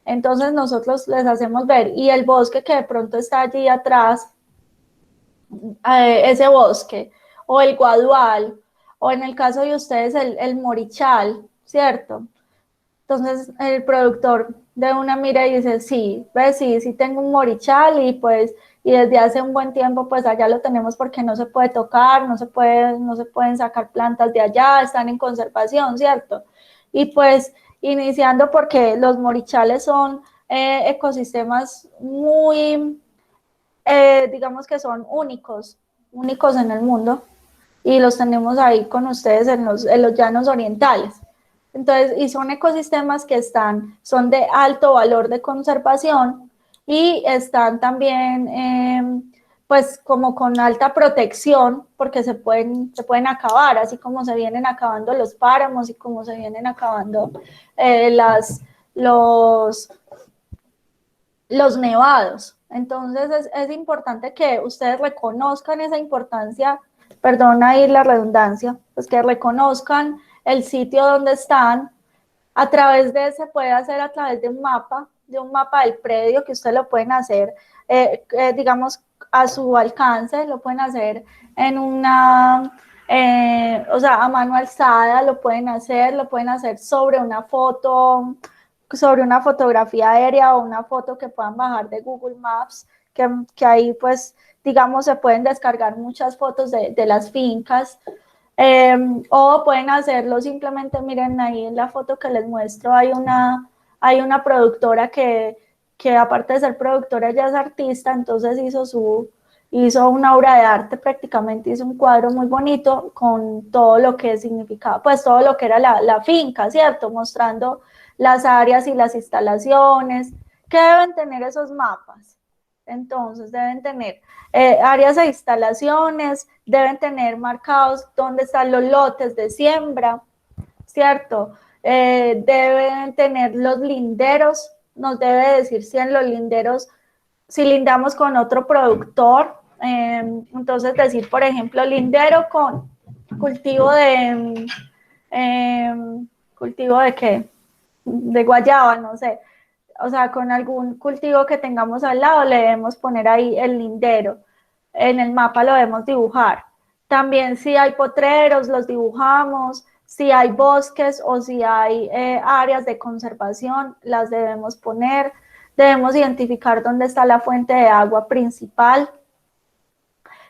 Entonces nosotros les hacemos ver, y el bosque que de pronto está allí atrás, ese bosque, o el guadual, o en el caso de ustedes el morichal, ¿cierto? Entonces el productor de una mira y dice, sí, ves, sí tengo un morichal, y pues, y desde hace un buen tiempo pues allá lo tenemos porque no se puede tocar, no se pueden sacar plantas de allá, están en conservación, ¿cierto? Y pues iniciando porque los morichales son ecosistemas muy, digamos que son únicos en el mundo, y los tenemos ahí con ustedes en los llanos orientales. Entonces, y son ecosistemas que son de alto valor de conservación, y están también, pues, como con alta protección, porque se pueden acabar, así como se vienen acabando los páramos y como se vienen acabando los nevados. Entonces, es importante que ustedes reconozcan esa importancia, perdona ahí la redundancia, pues que reconozcan el sitio donde están. Se puede hacer a través de un mapa del predio, que ustedes lo pueden hacer, digamos, a su alcance, lo pueden hacer en o sea, a mano alzada, lo pueden hacer sobre una fotografía aérea, o una foto que puedan bajar de Google Maps, que ahí pues, digamos, se pueden descargar muchas fotos de las fincas. O pueden hacerlo simplemente, miren ahí en la foto que les muestro, hay una productora que aparte de ser productora, ella es artista, entonces hizo una obra de arte, prácticamente hizo un cuadro muy bonito con todo lo que significaba, pues todo lo que era la finca, ¿cierto? Mostrando las áreas y las instalaciones. ¿Qué deben tener esos mapas? Entonces deben tener áreas e instalaciones, deben tener marcados dónde están los lotes de siembra, ¿cierto? Deben tener los linderos, nos debe decir si en los linderos, si lindamos con otro productor, entonces decir, por ejemplo, lindero con cultivo de, ¿cultivo de qué? De guayaba, no sé. O sea, con algún cultivo que tengamos al lado le debemos poner ahí el lindero. En el mapa lo debemos dibujar. También si hay potreros, los dibujamos. Si hay bosques o si hay áreas de conservación, las debemos poner. Debemos identificar dónde está la fuente de agua principal.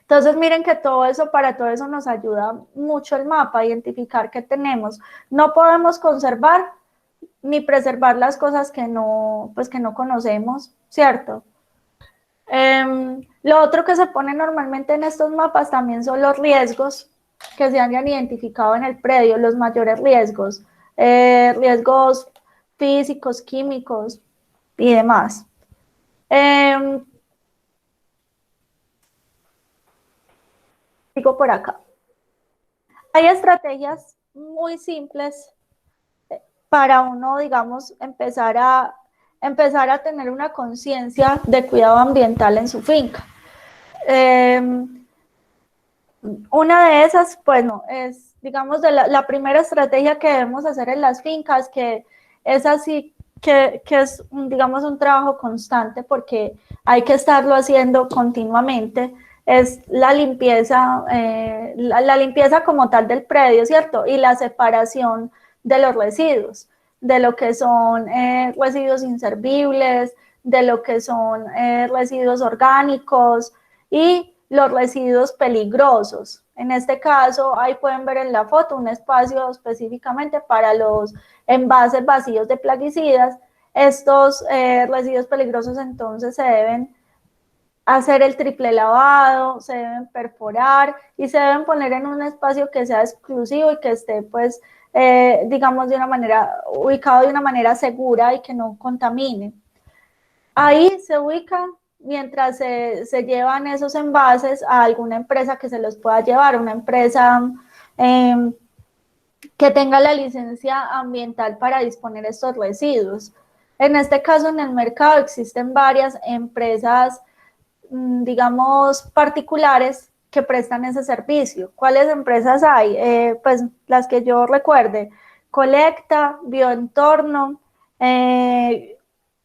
Entonces, miren que todo eso, para todo eso nos ayuda mucho el mapa, identificar qué tenemos. No podemos conservar ni preservar las cosas que no, pues que no conocemos, ¿cierto? Lo otro que se pone normalmente en estos mapas también son los riesgos que se hayan identificado en el predio, los mayores riesgos, riesgos físicos, químicos y demás. Digo por acá. Hay estrategias muy simples para uno, digamos, empezar a tener una conciencia de cuidado ambiental en su finca. Una de esas, bueno, es, digamos, la primera estrategia que debemos hacer en las fincas, que es así, que es, digamos, un trabajo constante porque hay que estarlo haciendo continuamente, es la limpieza, la limpieza como tal del predio, ¿cierto? Y la separación de los residuos, de lo que son residuos inservibles, de lo que son residuos orgánicos y los residuos peligrosos. En este caso, ahí pueden ver en la foto un espacio específicamente para los envases vacíos de plaguicidas. Estos residuos peligrosos entonces se deben hacer el triple lavado, se deben perforar y se deben poner en un espacio que sea exclusivo y que esté, pues, digamos, de una manera, ubicado de una manera segura y que no contamine. Ahí se ubican mientras se llevan esos envases a alguna empresa que se los pueda llevar, una empresa que tenga la licencia ambiental para disponer estos residuos. En este caso, en el mercado existen varias empresas, digamos, particulares que prestan ese servicio. ¿Cuáles empresas hay? Pues las que yo recuerde: Colecta, Bioentorno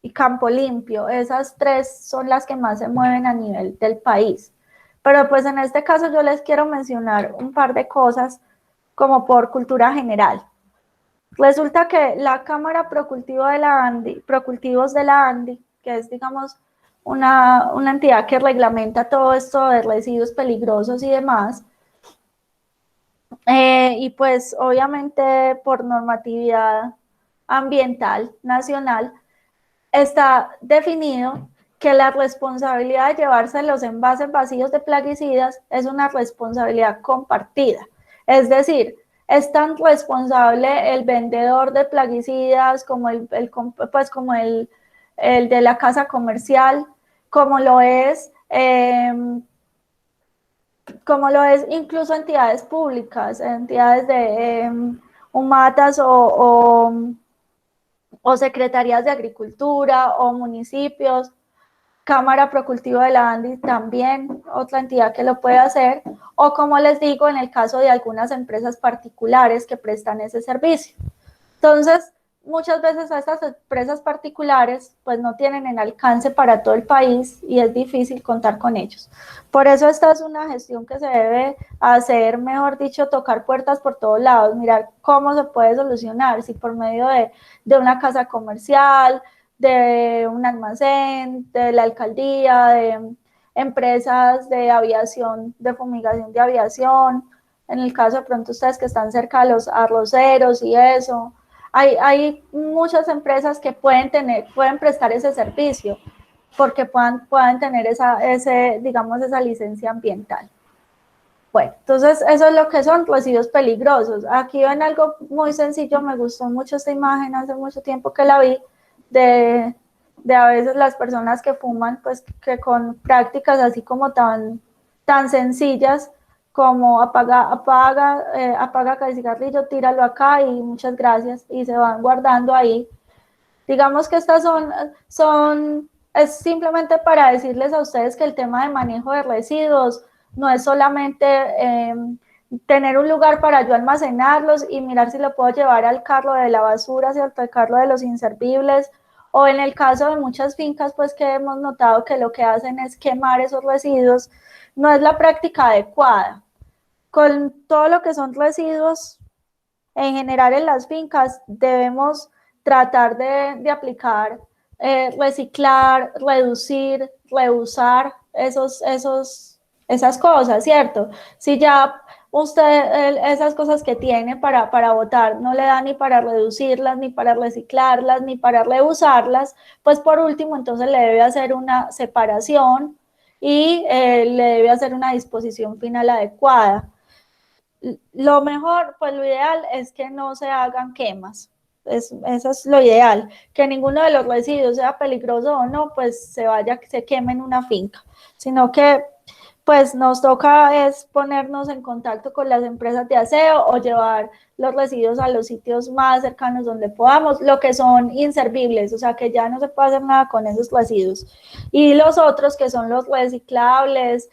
y Campo Limpio. Esas tres son las que más se mueven a nivel del país. Pero pues en este caso yo les quiero mencionar un par de cosas como por cultura general. Resulta que la Cámara Procultivo de la ANDI, Procultivos de la ANDI, que es, digamos, una entidad que reglamenta todo esto de residuos peligrosos y demás, y pues obviamente por normatividad ambiental nacional está definido que la responsabilidad de llevarse los envases vacíos de plaguicidas es una responsabilidad compartida. Es decir, es tan responsable el vendedor de plaguicidas como como el de la casa comercial, como lo es incluso entidades públicas, entidades de UMATAS o secretarías de agricultura o municipios. Cámara Procultivo de la ANDI también, otra entidad que lo puede hacer, o como les digo, en el caso de algunas empresas particulares que prestan ese servicio. Entonces, muchas veces a estas empresas particulares pues no tienen el alcance para todo el país y es difícil contar con ellos. Por eso esta es una gestión que se debe hacer, mejor dicho, tocar puertas por todos lados, mirar cómo se puede solucionar, si por medio de una casa comercial, de un almacén, de la alcaldía, de empresas de aviación, de fumigación de aviación, en el caso de pronto ustedes que están cerca de los arroceros y eso. Hay muchas empresas que pueden prestar ese servicio. porque puedan tener digamos, esa licencia ambiental. Bueno, entonces eso es lo que son residuos peligrosos. Aquí ven algo muy sencillo, me gustó mucho esta imagen, hace mucho tiempo que la vi, de a veces las personas que fuman, pues que con prácticas así como tan sencillas como apaga acá el cigarrillo, tíralo acá y muchas gracias, y se van guardando ahí. Digamos que estas es simplemente para decirles a ustedes que el tema de manejo de residuos no es solamente tener un lugar para yo almacenarlos y mirar si lo puedo llevar al carro de la basura, ¿cierto? Al carro de los inservibles, o en el caso de muchas fincas, pues que hemos notado que lo que hacen es quemar esos residuos, no es la práctica adecuada. Con todo lo que son residuos, en general en las fincas debemos tratar de aplicar, reciclar, reducir, reusar esas cosas, ¿cierto? Si ya usted esas cosas que tiene para botar no le da ni para reducirlas, ni para reciclarlas, ni para reusarlas, pues por último entonces le debe hacer una separación y le debe hacer una disposición final adecuada. Lo mejor, pues lo ideal es que no se hagan quemas. Eso es lo ideal, que ninguno de los residuos, sea peligroso o no, pues se queme en una finca, sino que pues nos toca es ponernos en contacto con las empresas de aseo o llevar los residuos a los sitios más cercanos donde podamos, lo que son inservibles, o sea que ya no se puede hacer nada con esos residuos. Y los otros que son los reciclables,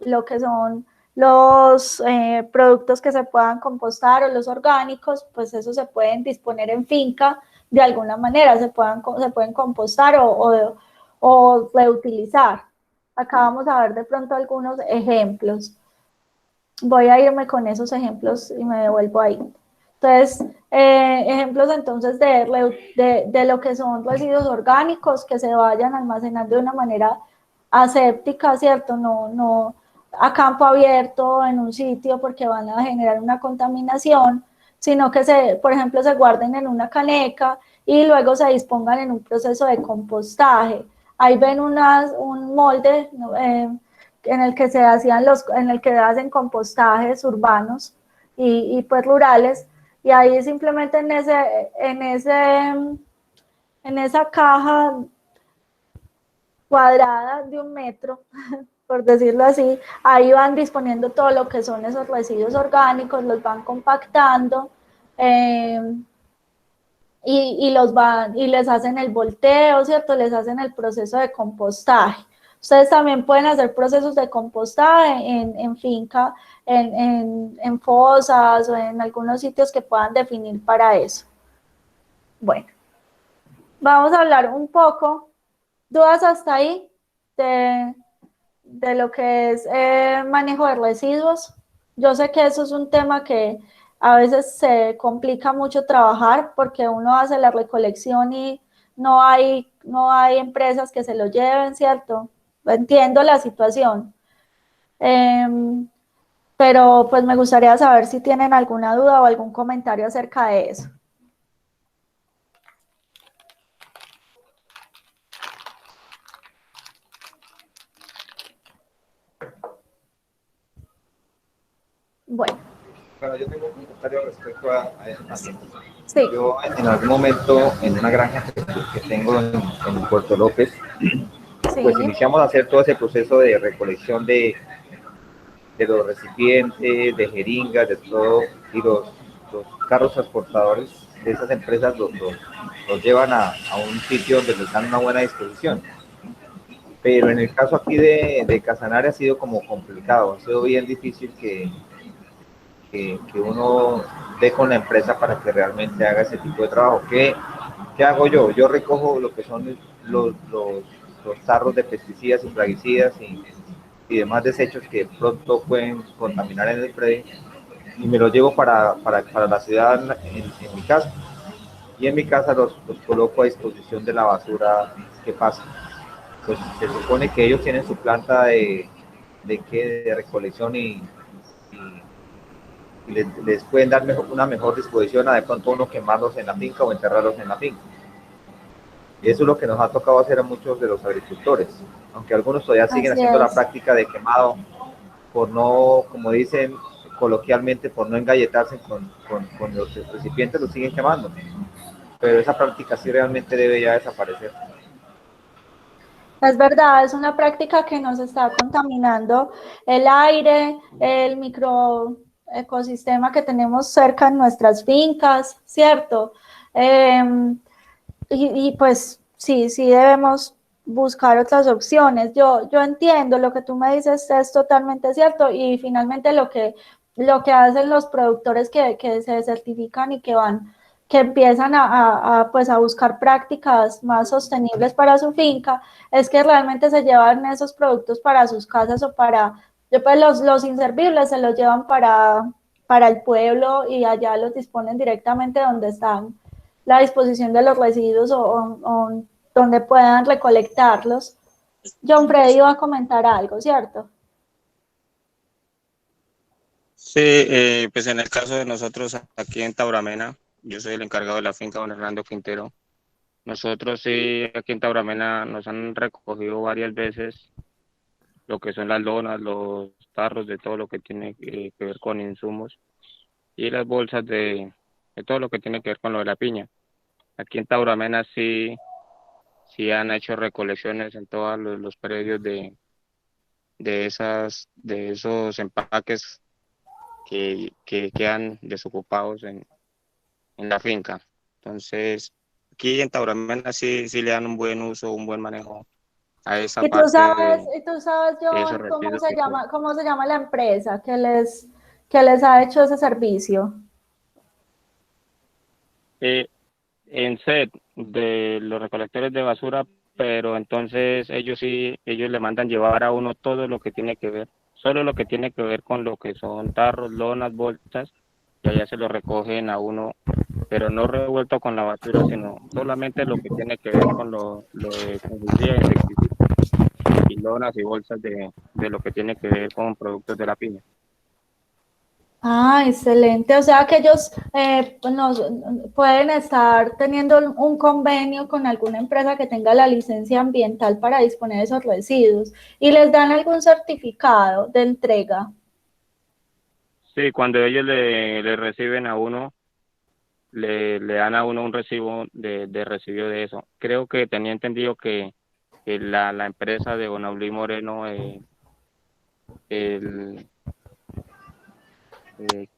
lo que son los productos que se puedan compostar o los orgánicos, pues esos se pueden disponer en finca de alguna manera, se pueden compostar o reutilizar. Acá vamos a ver de pronto algunos ejemplos. Voy a irme con esos ejemplos y me devuelvo ahí. Entonces, ejemplos entonces de lo que son residuos orgánicos que se vayan a almacenar de una manera aséptica, ¿cierto? No a campo abierto en un sitio porque van a generar una contaminación, sino que por ejemplo, se guarden en una caneca y luego se dispongan en un proceso de compostaje. Ahí ven un molde en el que hacen compostajes urbanos y pues rurales, y ahí simplemente en esa caja cuadrada de 1 metro, por decirlo así, ahí van disponiendo todo lo que son esos residuos orgánicos, los van compactando y les hacen el volteo, ¿cierto? Les hacen el proceso de compostaje. Ustedes también pueden hacer procesos de compostaje en finca, en fosas o en algunos sitios que puedan definir para eso. Bueno, vamos a hablar un poco, dudas hasta ahí, de lo que es manejo de residuos. Yo sé que eso es un tema que a veces se complica mucho trabajar porque uno hace la recolección y no hay empresas que se lo lleven, ¿cierto? Entiendo la situación. Pero pues me gustaría saber si tienen alguna duda o algún comentario acerca de eso. Bueno, yo tengo un comentario respecto a eso también. Sí. Yo en algún momento en una granja que tengo en Puerto López, Sí. Pues iniciamos a hacer todo ese proceso de recolección de los recipientes, de jeringas, de todo, y los carros transportadores de esas empresas los llevan a un sitio donde les dan una buena disposición. Pero en el caso aquí de Casanare ha sido como complicado, ha sido bien difícil que uno dé con la empresa para que realmente haga ese tipo de trabajo. ¿Qué hago yo? Yo recojo lo que son los tarros de pesticidas y plaguicidas y demás desechos que pronto pueden contaminar en el predio, y me los llevo para la ciudad en mi casa. Y en mi casa los coloco a disposición de la basura que pasa. Pues se supone que ellos tienen su planta de recolección y les pueden dar una mejor disposición a de pronto uno quemarlos en la finca o enterrarlos en la finca. Eso es lo que nos ha tocado hacer a muchos de los agricultores, aunque algunos todavía siguen Así haciendo la es. práctica de quemado por no, como dicen coloquialmente, por no engalletarse con los recipientes, los siguen quemando. Pero esa práctica sí realmente debe ya desaparecer. Es verdad, es una práctica que nos está contaminando el aire, el microecosistema que tenemos cerca en nuestras fincas, ¿cierto? Y pues sí, sí debemos buscar otras opciones. Yo entiendo lo que tú me dices, es totalmente cierto, y finalmente lo que hacen los productores que se certifican y que empiezan pues a buscar prácticas más sostenibles para su finca, es que realmente se llevan esos productos para sus casas o pues los inservibles se los llevan para el pueblo y allá los disponen directamente donde están la disposición de los residuos o donde puedan recolectarlos. John Freddy iba a comentar algo, ¿cierto? Sí, pues en el caso de nosotros aquí en Tauramena, yo soy el encargado de la finca Don Hernando Quintero. Nosotros sí, aquí en Tauramena nos han recogido varias veces lo que son las lonas, los tarros de todo lo que tiene que ver con insumos y las bolsas de todo lo que tiene que ver con lo de la piña. Aquí en Tauramena sí han hecho recolecciones en todos los predios de esos empaques que quedan desocupados en la finca. Entonces, aquí en Tauramena sí le dan un buen uso, un buen manejo a esa Y tú parte sabes, y tú sabes, de esos John, residuos que quedan. cómo se llama la empresa que les ha hecho ese servicio. Eh, en set de los recolectores de basura, pero entonces ellos le mandan llevar a uno todo lo que tiene que ver, solo lo que tiene que ver con lo que son tarros, lonas, bolsas, y allá se lo recogen a uno, pero no revuelto con la basura, sino solamente lo que tiene que ver con lo de fungicida, insecticida y lonas y bolsas de lo que tiene que ver con productos de la piña. Ah, excelente. O sea que ellos pueden estar teniendo un convenio con alguna empresa que tenga la licencia ambiental para disponer de esos residuos y les dan algún certificado de entrega. Sí, cuando ellos le reciben a uno, le dan a uno un recibo de recibo de eso. Creo que tenía entendido que la empresa de Bonaulí Moreno, el,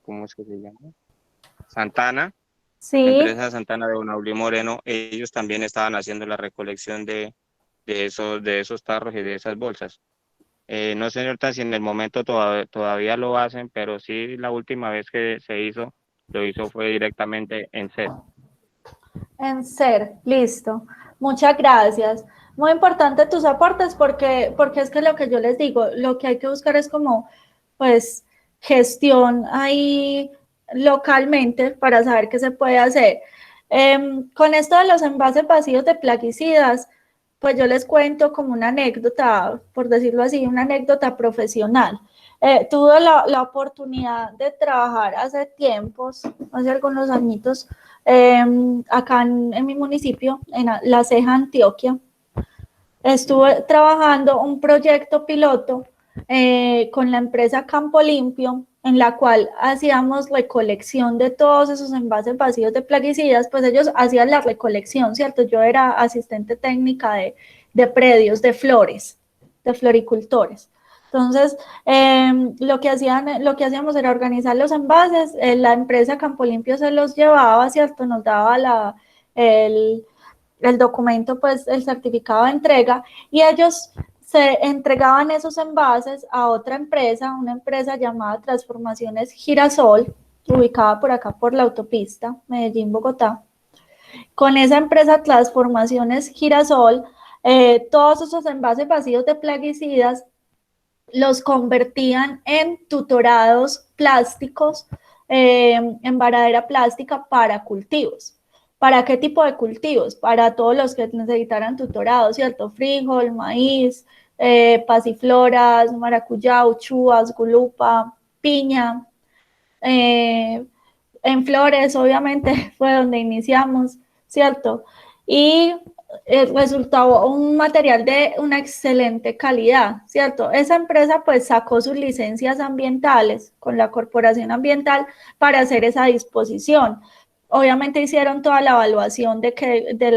¿cómo es que se llama? Santana, la Sí. empresa Santana de Bonaulí Moreno, ellos también estaban haciendo la recolección de esos tarros y de esas bolsas. No sé, ahorita si en el momento todavía lo hacen, pero sí la última vez que se hizo, lo hizo fue directamente en set. En ser, listo. Muchas gracias. Muy importante tus aportes porque es que lo que yo les digo, lo que hay que buscar es como, pues, gestión ahí localmente para saber qué se puede hacer. Con esto de los envases vacíos de plaguicidas, pues yo les cuento como una anécdota, por decirlo así, una anécdota profesional. Tuve la oportunidad de trabajar hace tiempos, hace algunos añitos, acá en mi municipio, en La Ceja, Antioquia. Estuve trabajando un proyecto piloto con la empresa Campo Limpio, en la cual hacíamos recolección de todos esos envases vacíos de plaguicidas, pues ellos hacían la recolección, ¿cierto? Yo era asistente técnica de predios, de flores, de floricultores. Entonces, lo que hacíamos era organizar los envases, la empresa Campo Limpio se los llevaba, ¿cierto? Nos daba el documento, pues el certificado de entrega, y ellos se entregaban esos envases a otra empresa, una empresa llamada Transformaciones Girasol, ubicada por acá por la autopista Medellín-Bogotá. Con esa empresa Transformaciones Girasol, todos esos envases vacíos de plaguicidas los convertían en tutorados plásticos, en varadera plástica para cultivos. ¿Para qué tipo de cultivos? Para todos los que necesitaran tutorado, ¿cierto? Frijol, maíz, pasifloras, maracuyá, uchuvas, gulupa, piña. Eh, en flores, obviamente, fue donde iniciamos, ¿cierto? Y resultó un material de una excelente calidad, ¿cierto? Esa empresa pues sacó sus licencias ambientales con la Corporación Ambiental para hacer esa disposición. Obviamente hicieron toda la evaluación de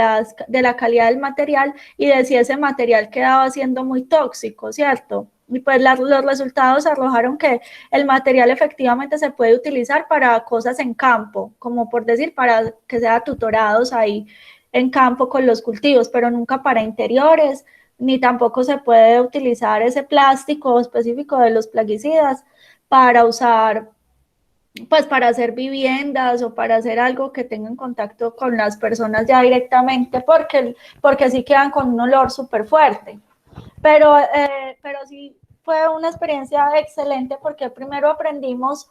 la calidad del material y de si ese material quedaba siendo muy tóxico, ¿cierto? Y pues los resultados arrojaron que el material efectivamente se puede utilizar para cosas en campo, como por decir, para que sea tutorados ahí en campo con los cultivos, pero nunca para interiores, ni tampoco se puede utilizar ese plástico específico de los plaguicidas para usar, pues para hacer viviendas o para hacer algo que tenga en contacto con las personas ya directamente, porque sí quedan con un olor súper fuerte. Pero sí fue una experiencia excelente porque primero aprendimos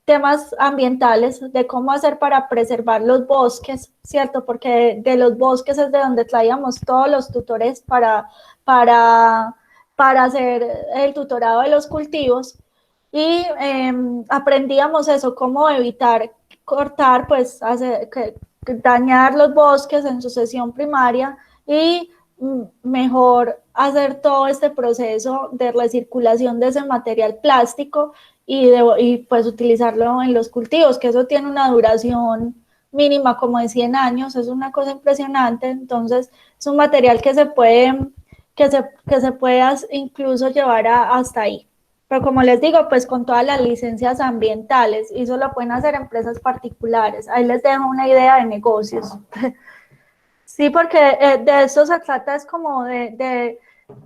temas ambientales, de cómo hacer para preservar los bosques, ¿cierto? Porque de los bosques es de donde traíamos todos los tutores para hacer el tutorado de los cultivos y aprendíamos eso, cómo evitar cortar, pues dañar los bosques en su sesión primaria y mejor hacer todo este proceso de recirculación de ese material plástico y pues utilizarlo en los cultivos, que eso tiene una duración mínima como de 100 años, es una cosa impresionante, entonces es un material que se puede, que se puede incluso llevar hasta ahí. Pero como les digo, pues con todas las licencias ambientales, y eso lo pueden hacer empresas particulares. Ahí les dejo una idea de negocios. Sí, porque de eso se trata, es como de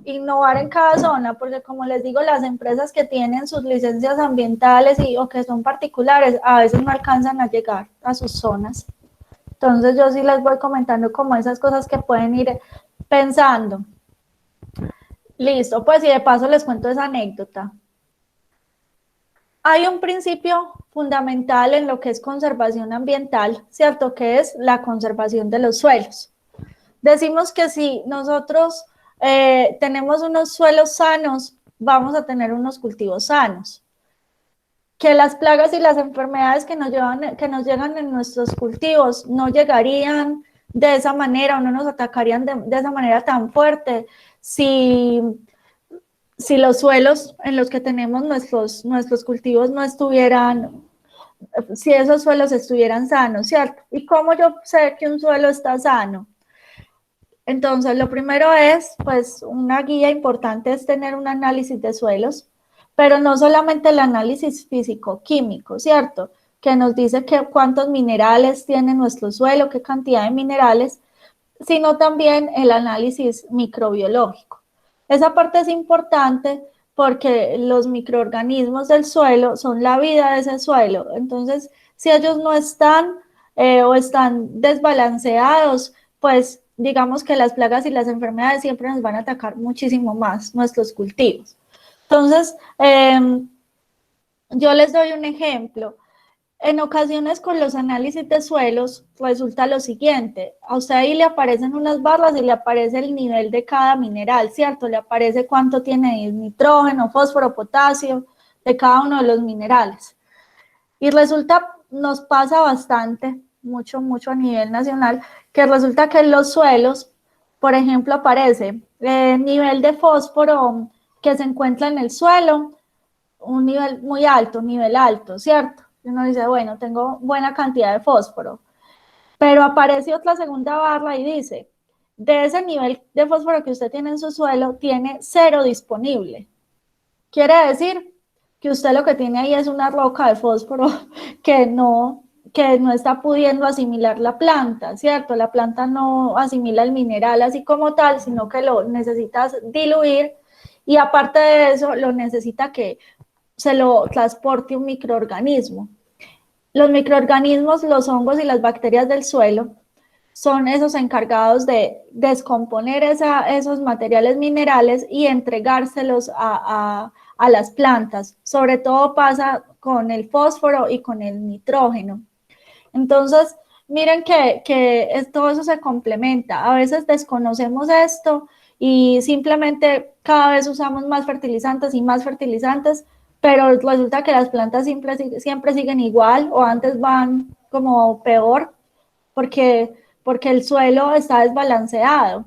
innovar en cada zona, porque como les digo, las empresas que tienen sus licencias ambientales o que son particulares, a veces no alcanzan a llegar a sus zonas. Entonces yo sí les voy comentando como esas cosas que pueden ir pensando. Listo, pues y de paso les cuento esa anécdota. Hay un principio fundamental en lo que es conservación ambiental, ¿cierto? Que es la conservación de los suelos. Decimos que si nosotros tenemos unos suelos sanos, vamos a tener unos cultivos sanos. Que las plagas y las enfermedades que nos llegan en nuestros cultivos no llegarían de esa manera o no nos atacarían de esa manera tan fuerte si los suelos en los que tenemos nuestros cultivos no estuvieran, si esos suelos estuvieran sanos, ¿cierto? ¿Y cómo yo sé que un suelo está sano? Entonces, lo primero es, pues, una guía importante es tener un análisis de suelos, pero no solamente el análisis físico-químico, ¿cierto? Que nos dice cuántos minerales tiene nuestro suelo, qué cantidad de minerales, sino también el análisis microbiológico. Esa parte es importante porque los microorganismos del suelo son la vida de ese suelo. Entonces, si ellos no están o están desbalanceados, pues digamos que las plagas y las enfermedades siempre nos van a atacar muchísimo más nuestros cultivos. Entonces, yo les doy un ejemplo. En ocasiones con los análisis de suelos resulta lo siguiente, a usted ahí le aparecen unas barras y le aparece el nivel de cada mineral, ¿cierto? Le aparece cuánto tiene de nitrógeno, fósforo, potasio, de cada uno de los minerales. Y resulta, nos pasa bastante, mucho a nivel nacional, que resulta que en los suelos, por ejemplo, aparece nivel de fósforo que se encuentra en el suelo, un nivel muy alto, nivel alto, ¿cierto? Y uno dice, bueno, tengo buena cantidad de fósforo, pero aparece otra segunda barra y dice, de ese nivel de fósforo que usted tiene en su suelo, tiene 0 disponible. Quiere decir que usted lo que tiene ahí es una roca de fósforo que no está pudiendo asimilar la planta, ¿cierto? La planta no asimila el mineral así como tal, sino que lo necesita diluir y aparte de eso, lo necesita que se lo transporte un microorganismo. Los microorganismos, los hongos y las bacterias del suelo son esos encargados de descomponer esos materiales minerales y entregárselos a las plantas. Sobre todo pasa con el fósforo y con el nitrógeno. Entonces, miren que todo eso se complementa. A veces desconocemos esto y simplemente cada vez usamos más fertilizantes y más fertilizantes, pero resulta que las plantas siempre siguen igual o antes van como peor porque porque el suelo está desbalanceado,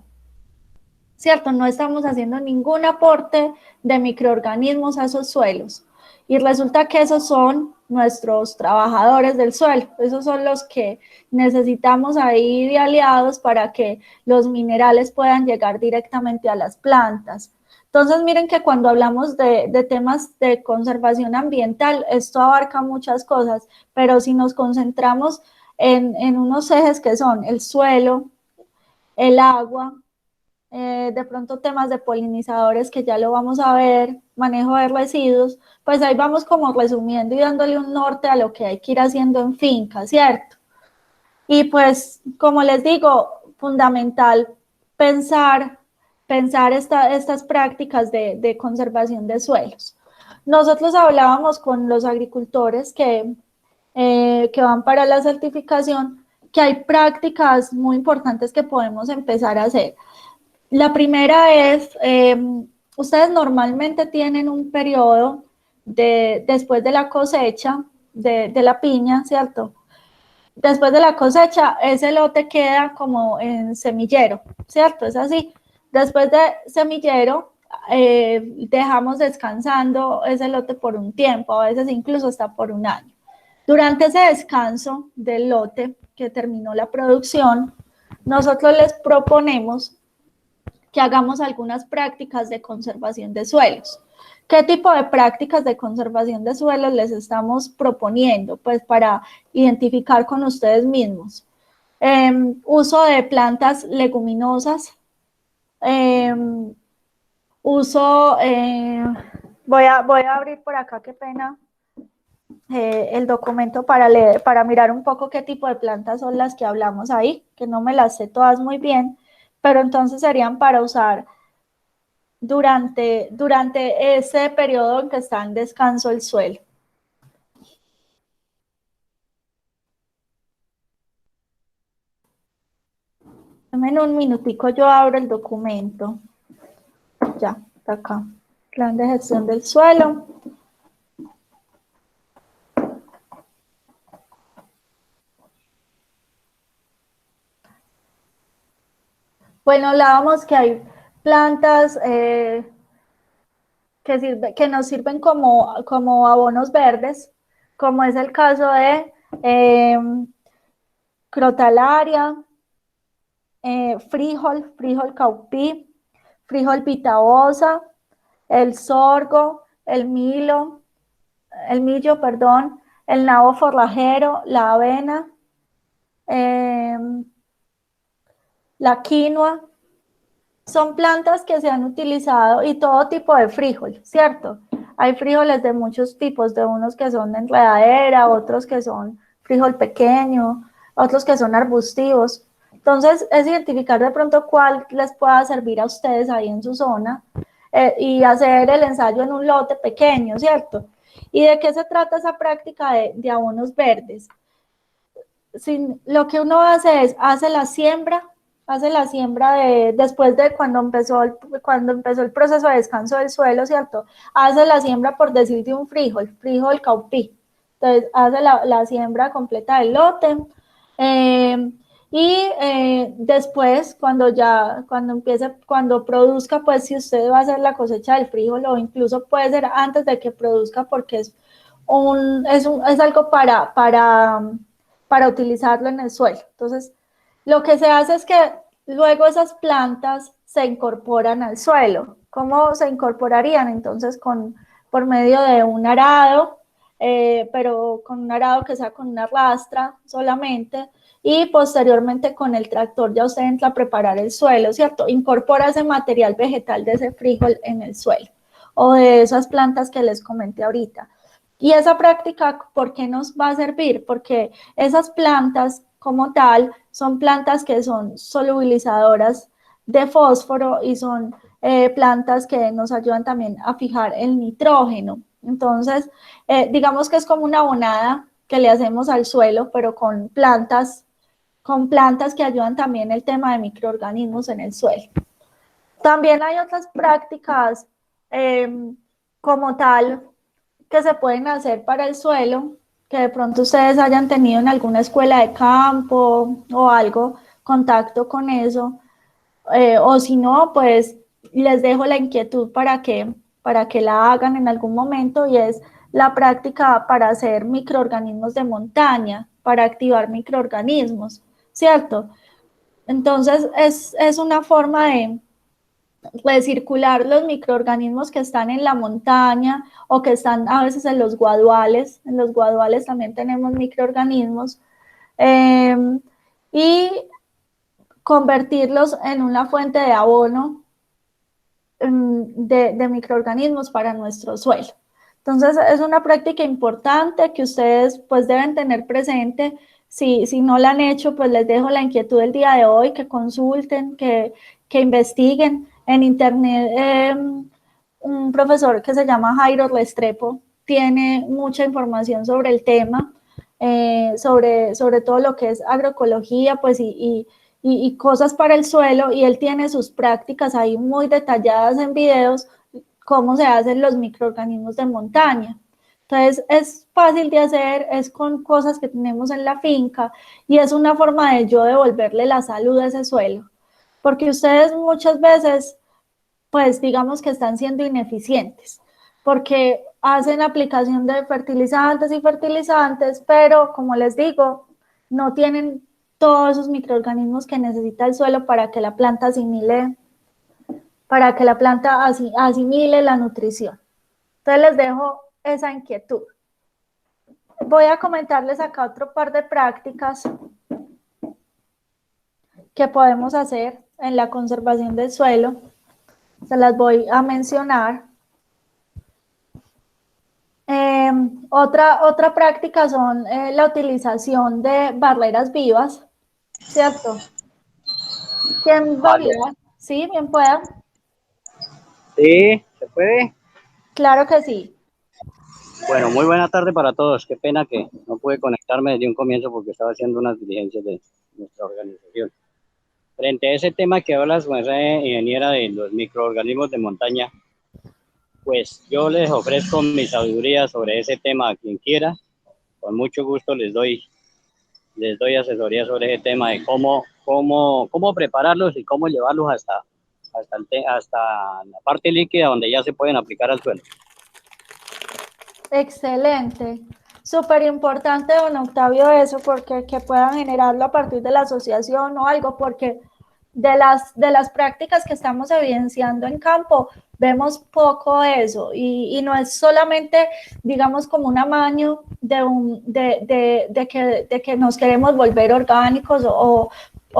¿cierto? No estamos haciendo ningún aporte de microorganismos a esos suelos. Y resulta que esos son nuestros trabajadores del suelo, esos son los que necesitamos ahí de aliados para que los minerales puedan llegar directamente a las plantas. Entonces, miren que cuando hablamos de temas de conservación ambiental, esto abarca muchas cosas, pero si nos concentramos en unos ejes que son el suelo, el agua, de pronto temas de polinizadores que ya lo vamos a ver, manejo de residuos, pues ahí vamos como resumiendo y dándole un norte a lo que hay que ir haciendo en finca, ¿cierto? Y pues, como les digo, fundamental pensar estas prácticas de conservación de suelos. Nosotros hablábamos con los agricultores que van para la certificación, que hay prácticas muy importantes que podemos empezar a hacer. La primera es, ustedes normalmente tienen un periodo después de la cosecha de la piña, ¿cierto? Después de la cosecha, ese lote queda como en semillero, ¿cierto? Es así. Después de semillero, dejamos descansando ese lote por un tiempo, a veces incluso hasta por un año. Durante ese descanso del lote que terminó la producción, nosotros les proponemos que hagamos algunas prácticas de conservación de suelos. ¿Qué tipo de prácticas de conservación de suelos les estamos proponiendo? Pues para identificar con ustedes mismos. Uso de plantas leguminosas, voy a abrir por acá, qué pena, el documento para leer, para mirar un poco qué tipo de plantas son las que hablamos ahí, que no me las sé todas muy bien, pero entonces serían para usar durante ese periodo en que está en descanso el suelo. En un minutico yo abro el documento. Ya, está acá. Plan de gestión del suelo. Bueno, hablábamos que hay plantas que nos sirven como abonos verdes, como es el caso de crotalaria, frijol caupí, frijol pitaosa, el sorgo, el millo, el nabo forrajero, la avena, la quinoa. Son plantas que se han utilizado y todo tipo de frijol, ¿cierto? Hay frijoles de muchos tipos, de unos que son de enredadera, otros que son frijol pequeño, otros que son arbustivos. Entonces, es identificar de pronto cuál les pueda servir a ustedes ahí en su zona y hacer el ensayo en un lote pequeño, ¿cierto? ¿Y de qué se trata esa práctica de abonos verdes? Lo que uno hace es, hace la siembra después de cuando empezó el proceso de descanso del suelo, ¿cierto? Hace la siembra, por decir, de un frijol caupí. Entonces, hace la siembra completa del lote. Después, cuando produzca, pues si usted va a hacer la cosecha del frijol, o incluso puede ser antes de que produzca, porque es algo para utilizarlo en el suelo. Entonces, lo que se hace es que luego esas plantas se incorporan al suelo. ¿Cómo se incorporarían? Entonces, por medio de un arado, pero con un arado que sea con una rastra solamente, y posteriormente con el tractor ya usted entra a preparar el suelo, ¿cierto? Incorpora ese material vegetal de ese frijol en el suelo, o de esas plantas que les comenté ahorita. Y esa práctica, ¿por qué nos va a servir? Porque esas plantas como tal son plantas que son solubilizadoras de fósforo y son plantas que nos ayudan también a fijar el nitrógeno. Entonces, digamos que es como una abonada que le hacemos al suelo, pero con plantas que ayudan también el tema de microorganismos en el suelo. También hay otras prácticas como tal que se pueden hacer para el suelo, que de pronto ustedes hayan tenido en alguna escuela de campo o algo, contacto con eso, o si no, pues les dejo la inquietud para que la hagan en algún momento, y es la práctica para hacer microorganismos de montaña, para activar microorganismos, ¿cierto? Entonces es una forma de recircular los microorganismos que están en la montaña o que están a veces en los guaduales. En los guaduales también tenemos microorganismos, y convertirlos en una fuente de abono de microorganismos para nuestro suelo. Entonces es una práctica importante que ustedes pues deben tener presente. Si no la han hecho, pues les dejo la inquietud del día de hoy, que consulten, que investiguen. En internet, un profesor que se llama Jairo Restrepo tiene mucha información sobre el tema, sobre todo lo que es agroecología, pues, y cosas para el suelo, y él tiene sus prácticas ahí muy detalladas en videos, cómo se hacen los microorganismos de montaña. Entonces es fácil de hacer, es con cosas que tenemos en la finca, y es una forma de yo devolverle la salud a ese suelo, porque ustedes muchas veces, pues digamos que están siendo ineficientes, porque hacen aplicación de fertilizantes, pero como les digo, no tienen todos esos microorganismos que necesita el suelo para que la planta asimile la nutrición. Entonces les dejo esa inquietud. Voy a comentarles acá otro par de prácticas que podemos hacer en la conservación del suelo. Se las voy a mencionar. Otra práctica son la utilización de barreras vivas, ¿cierto? ¿Quién va a mirar? ¿Sí? ¿Bien pueda? Sí, ¿se puede? Claro que sí. Bueno, muy buena tarde para todos. Qué pena que no pude conectarme desde un comienzo porque estaba haciendo unas diligencias de nuestra organización. Frente a ese tema que hablas, ingeniera, de los microorganismos de montaña, pues yo les ofrezco mi sabiduría sobre ese tema a quien quiera. Con mucho gusto les doy asesoría sobre ese tema de cómo prepararlos y cómo llevarlos hasta la parte líquida donde ya se pueden aplicar al suelo. Excelente. Súper importante, don Octavio, eso, porque que puedan generarlo a partir de la asociación o algo, porque de las prácticas que estamos evidenciando en campo, vemos poco eso, y no es solamente, digamos, como un amaño de que nos queremos volver orgánicos o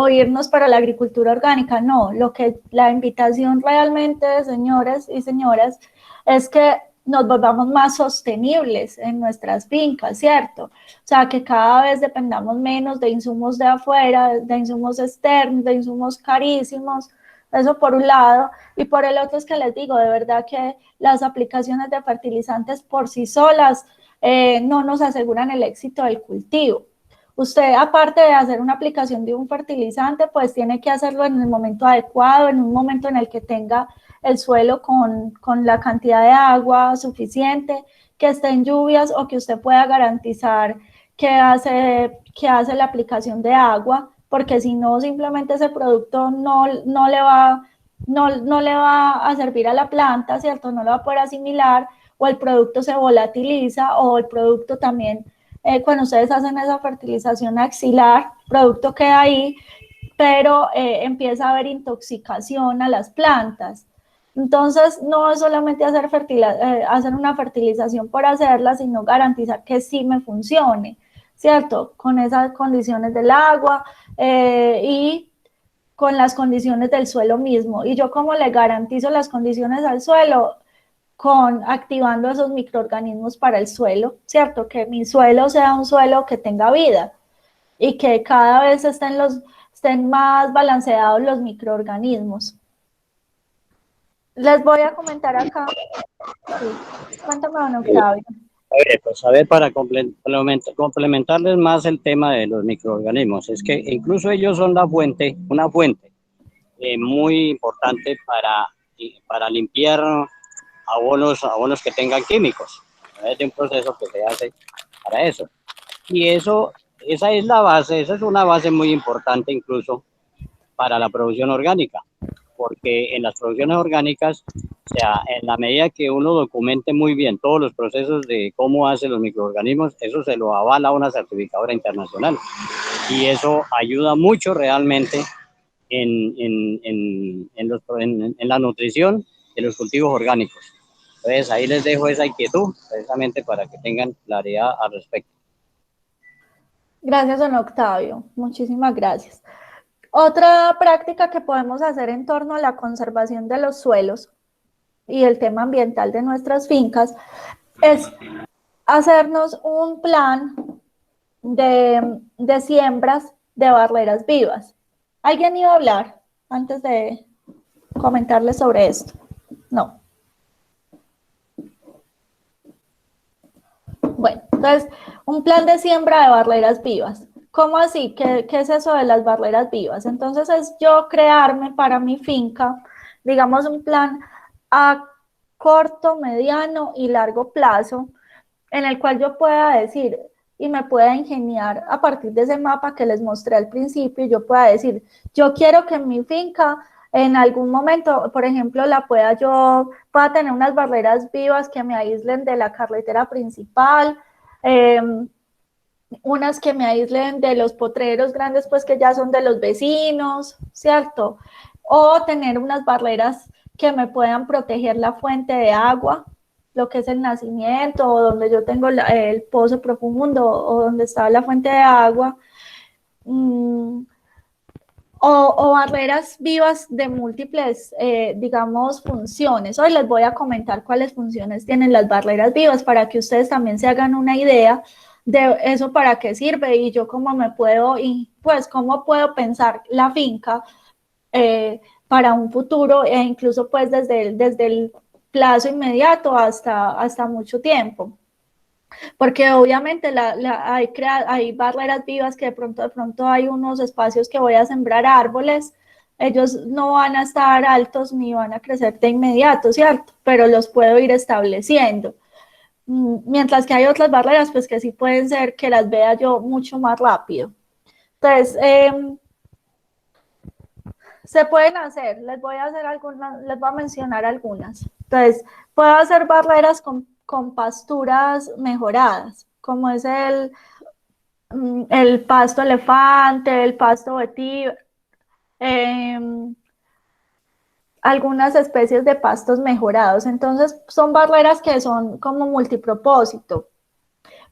irnos para la agricultura orgánica. No, la invitación realmente, señores y señoras, es que nos volvamos más sostenibles en nuestras fincas, ¿cierto? O sea, que cada vez dependamos menos de insumos de afuera, de insumos externos, de insumos carísimos. Eso por un lado. Y por el otro es que les digo, de verdad que las aplicaciones de fertilizantes por sí solas no nos aseguran el éxito del cultivo. Usted, aparte de hacer una aplicación de un fertilizante, pues tiene que hacerlo en el momento adecuado, en un momento en el que tenga el suelo con la cantidad de agua suficiente, que esté en lluvias, o que usted pueda garantizar que hace la aplicación de agua, porque si no, simplemente ese producto no le va a servir a la planta, ¿cierto? No lo va a poder asimilar, o el producto se volatiliza, o el producto también, cuando ustedes hacen esa fertilización axilar, el producto queda ahí, pero empieza a haber intoxicación a las plantas. Entonces, no es solamente hacer una fertilización por hacerla, sino garantizar que sí me funcione, ¿cierto? Con esas condiciones del agua y con las condiciones del suelo mismo. Y yo, ¿cómo le garantizo las condiciones al suelo? Activando esos microorganismos para el suelo, ¿cierto? Que mi suelo sea un suelo que tenga vida y que cada vez estén más balanceados los microorganismos. Les voy a comentar acá. Sí. Cuéntame, don Octavio. Pues a ver, para complementarles más el tema de los microorganismos, es que incluso ellos son una fuente muy importante para limpiar abonos que tengan químicos. Es un proceso que se hace para eso. Y esa es una base muy importante incluso para la producción orgánica, porque en las producciones orgánicas, o sea, en la medida que uno documente muy bien todos los procesos de cómo hacen los microorganismos, eso se lo avala una certificadora internacional. Y eso ayuda mucho realmente en la nutrición de los cultivos orgánicos. Entonces, ahí les dejo esa inquietud, precisamente para que tengan claridad al respecto. Gracias, don Octavio. Muchísimas gracias. Otra práctica que podemos hacer en torno a la conservación de los suelos y el tema ambiental de nuestras fincas es hacernos un plan de siembras de barreras vivas. ¿Alguien iba a hablar antes de comentarles sobre esto? No. Bueno, entonces, un plan de siembra de barreras vivas. ¿Cómo así? ¿Qué es eso de las barreras vivas? Entonces, es yo crearme para mi finca, digamos, un plan a corto, mediano y largo plazo, en el cual yo pueda decir y me pueda ingeniar a partir de ese mapa que les mostré al principio, yo pueda decir, yo quiero que en mi finca en algún momento, por ejemplo, pueda tener unas barreras vivas que me aíslen de la carretera principal, unas que me aíslen de los potreros grandes, pues que ya son de los vecinos, ¿cierto? O tener unas barreras que me puedan proteger la fuente de agua, lo que es el nacimiento, o donde yo tengo el pozo profundo, o donde está la fuente de agua, o barreras vivas de múltiples, digamos, funciones. Hoy les voy a comentar cuáles funciones tienen las barreras vivas para que ustedes también se hagan una idea de eso para qué sirve y yo cómo cómo puedo pensar la finca para un futuro e incluso pues desde el plazo inmediato hasta mucho tiempo. Porque obviamente hay barreras vivas que de pronto hay unos espacios que voy a sembrar árboles, ellos no van a estar altos ni van a crecer de inmediato, ¿cierto? Pero los puedo ir estableciendo. Mientras que hay otras barreras, pues que sí pueden ser que las vea yo mucho más rápido. Entonces, se pueden hacer, les voy a mencionar algunas. Entonces, puedo hacer barreras con pasturas mejoradas, como es el pasto elefante, el pasto vetiver, algunas especies de pastos mejorados. Entonces, son barreras que son como multipropósito,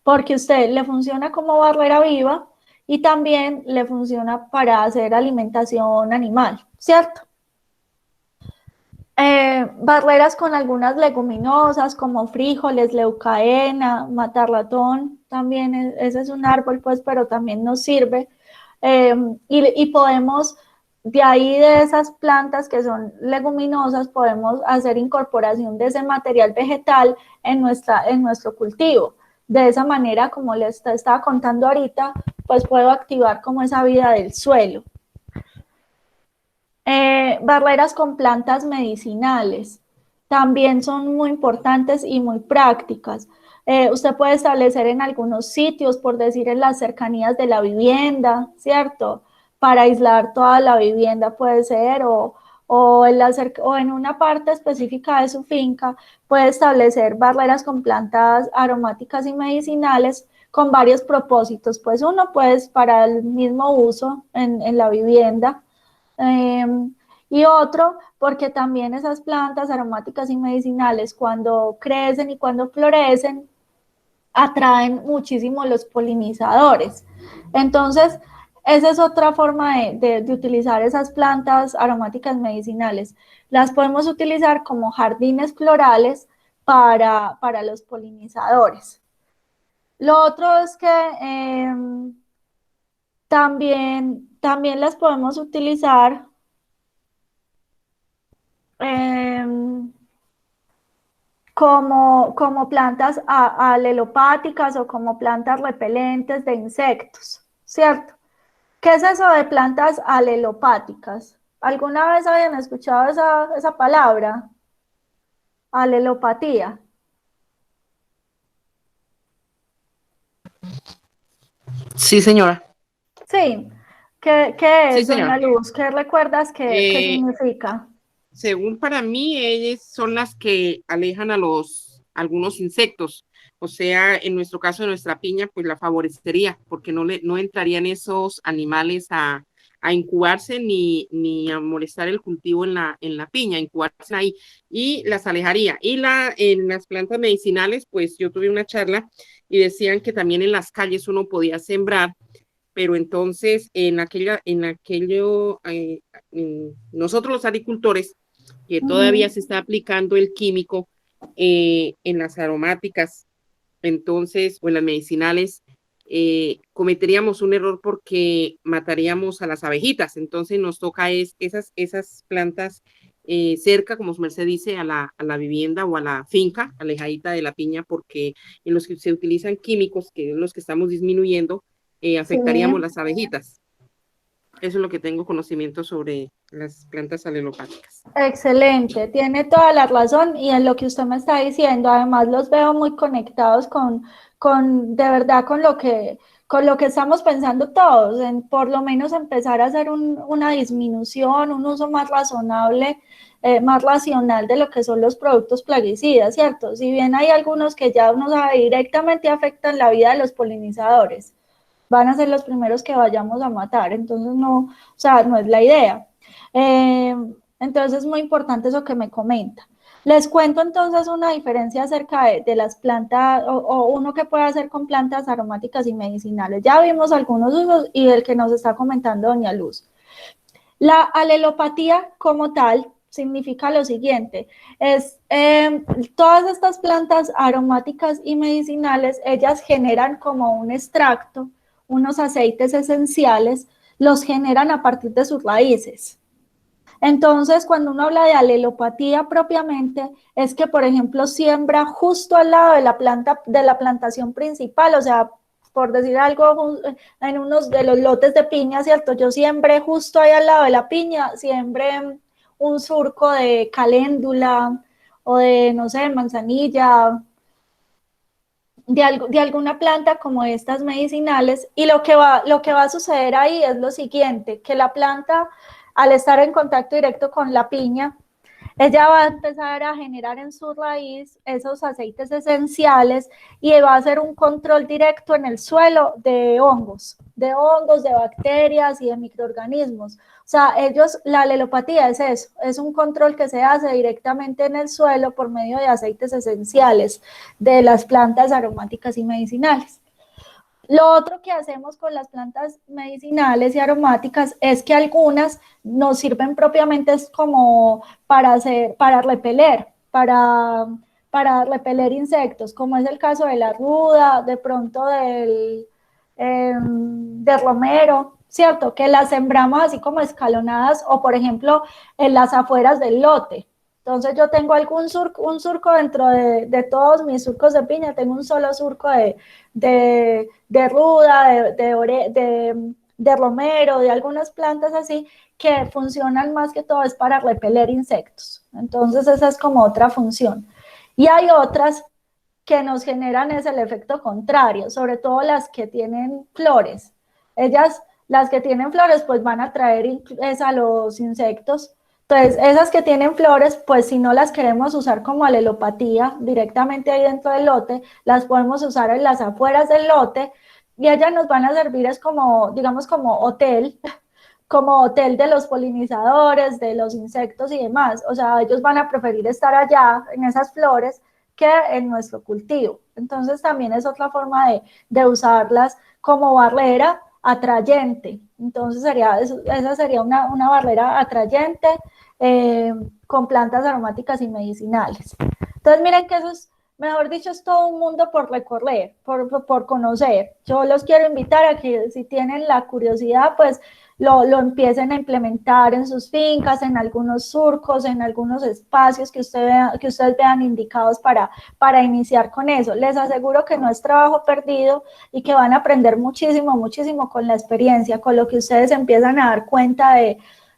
porque usted le funciona como barrera viva y también le funciona para hacer alimentación animal, ¿cierto? Barreras con algunas leguminosas como frijoles, leucaena, matarratón, también ese es un árbol, pues, pero también nos sirve. Y podemos, de ahí de esas plantas que son leguminosas, podemos hacer incorporación de ese material vegetal en nuestro cultivo. De esa manera, como les estaba contando ahorita, pues puedo activar como esa vida del suelo. Barreras con plantas medicinales también son muy importantes y muy prácticas. Usted puede establecer en algunos sitios, por decir en las cercanías de la vivienda, ¿cierto? Para aislar toda la vivienda puede ser, o en una parte específica de su finca, puede establecer barreras con plantas aromáticas y medicinales con varios propósitos. Pues uno, pues para el mismo uso en la vivienda, y otro, porque también esas plantas aromáticas y medicinales cuando crecen y cuando florecen, atraen muchísimo los polinizadores. Entonces, esa es otra forma de utilizar esas plantas aromáticas medicinales. Las podemos utilizar como jardines florales para los polinizadores. Lo otro es que también las podemos utilizar como plantas alelopáticas o como plantas repelentes de insectos, ¿cierto? ¿Qué es eso de plantas alelopáticas? ¿Alguna vez habían escuchado esa palabra? Alelopatía. Sí, señora. Sí, ¿Qué Sí, es, doña señora. Luz? ¿Qué recuerdas qué significa? Según para mí, ellas son las que alejan a algunos insectos. O sea, en nuestro caso, de nuestra piña, pues la favorecería, porque no entrarían esos animales a incubarse ni a molestar el cultivo en la piña, incubarse ahí, y las alejaría. Y en las plantas medicinales, pues yo tuve una charla y decían que también en las calles uno podía sembrar, pero entonces nosotros los agricultores, que todavía Ujú. se está aplicando el químico en las aromáticas, entonces, o en las medicinales, cometeríamos un error porque mataríamos a las abejitas. Entonces nos toca esas plantas cerca, como su merced dice, a la vivienda o a la finca, alejadita de la piña, porque en los que se utilizan químicos, que es los que estamos disminuyendo, Sí. afectaríamos las abejitas. Eso es lo que tengo conocimiento sobre las plantas alelopáticas. Excelente, tiene toda la razón y en lo que usted me está diciendo, además los veo muy conectados de verdad con lo que estamos pensando todos, en por lo menos empezar a hacer una disminución, un uso más razonable, más racional de lo que son los productos plaguicidas, ¿cierto? Si bien hay algunos que ya uno sabe directamente afectan la vida de los polinizadores, van a ser los primeros que vayamos a matar, entonces no, o sea, no es la idea. Entonces es muy importante eso que me comenta. Les cuento entonces una diferencia acerca de las plantas o uno que puede hacer con plantas aromáticas y medicinales. Ya vimos algunos usos y el que nos está comentando doña Luz. La alelopatía como tal significa lo siguiente, todas estas plantas aromáticas y medicinales, ellas generan como un extracto, unos aceites esenciales, los generan a partir de sus raíces. Entonces, cuando uno habla de alelopatía propiamente, es que, por ejemplo, siembra justo al lado de la plantación principal, o sea, por decir algo, en unos de los lotes de piña, ¿cierto? Yo siembré justo ahí al lado de la piña, siembré un surco de caléndula o de, no sé, manzanilla, de alguna planta como estas medicinales, y lo que va a suceder ahí es lo siguiente, que la planta, al estar en contacto directo con la piña, ella va a empezar a generar en su raíz esos aceites esenciales y va a hacer un control directo en el suelo de hongos, de bacterias y de microorganismos. O sea, la alelopatía es eso, es un control que se hace directamente en el suelo por medio de aceites esenciales de las plantas aromáticas y medicinales. Lo otro que hacemos con las plantas medicinales y aromáticas es que algunas nos sirven propiamente como para repeler, para repeler insectos, como es el caso de la ruda, de pronto del romero, ¿cierto? Que las sembramos así como escalonadas o, por ejemplo, en las afueras del lote. Entonces yo tengo un surco dentro de todos mis surcos de piña, tengo un solo surco de ruda, de romero, de algunas plantas así, que funcionan más que todo es para repeler insectos. Entonces esa es como otra función. Y hay otras que nos generan es el efecto contrario, sobre todo las que tienen flores. Las que tienen flores, pues van a atraer a los insectos. Entonces, esas que tienen flores, pues si no las queremos usar como alelopatía directamente ahí dentro del lote, las podemos usar en las afueras del lote y ellas nos van a servir es como, digamos, como hotel de los polinizadores, de los insectos y demás. O sea, ellos van a preferir estar allá en esas flores que en nuestro cultivo. Entonces, también es otra forma de usarlas como barrera atrayente. Entonces, esa sería una barrera atrayente con plantas aromáticas y medicinales. Entonces, miren que eso es, mejor dicho, es todo un mundo por recorrer, por conocer. Yo los quiero invitar a que si tienen la curiosidad, pues lo empiecen a implementar en sus fincas, en algunos surcos, en algunos espacios que ustedes vean indicados para iniciar con eso. Les aseguro que no es trabajo perdido y que van a aprender muchísimo, muchísimo con la experiencia, con lo que ustedes empiezan a dar cuenta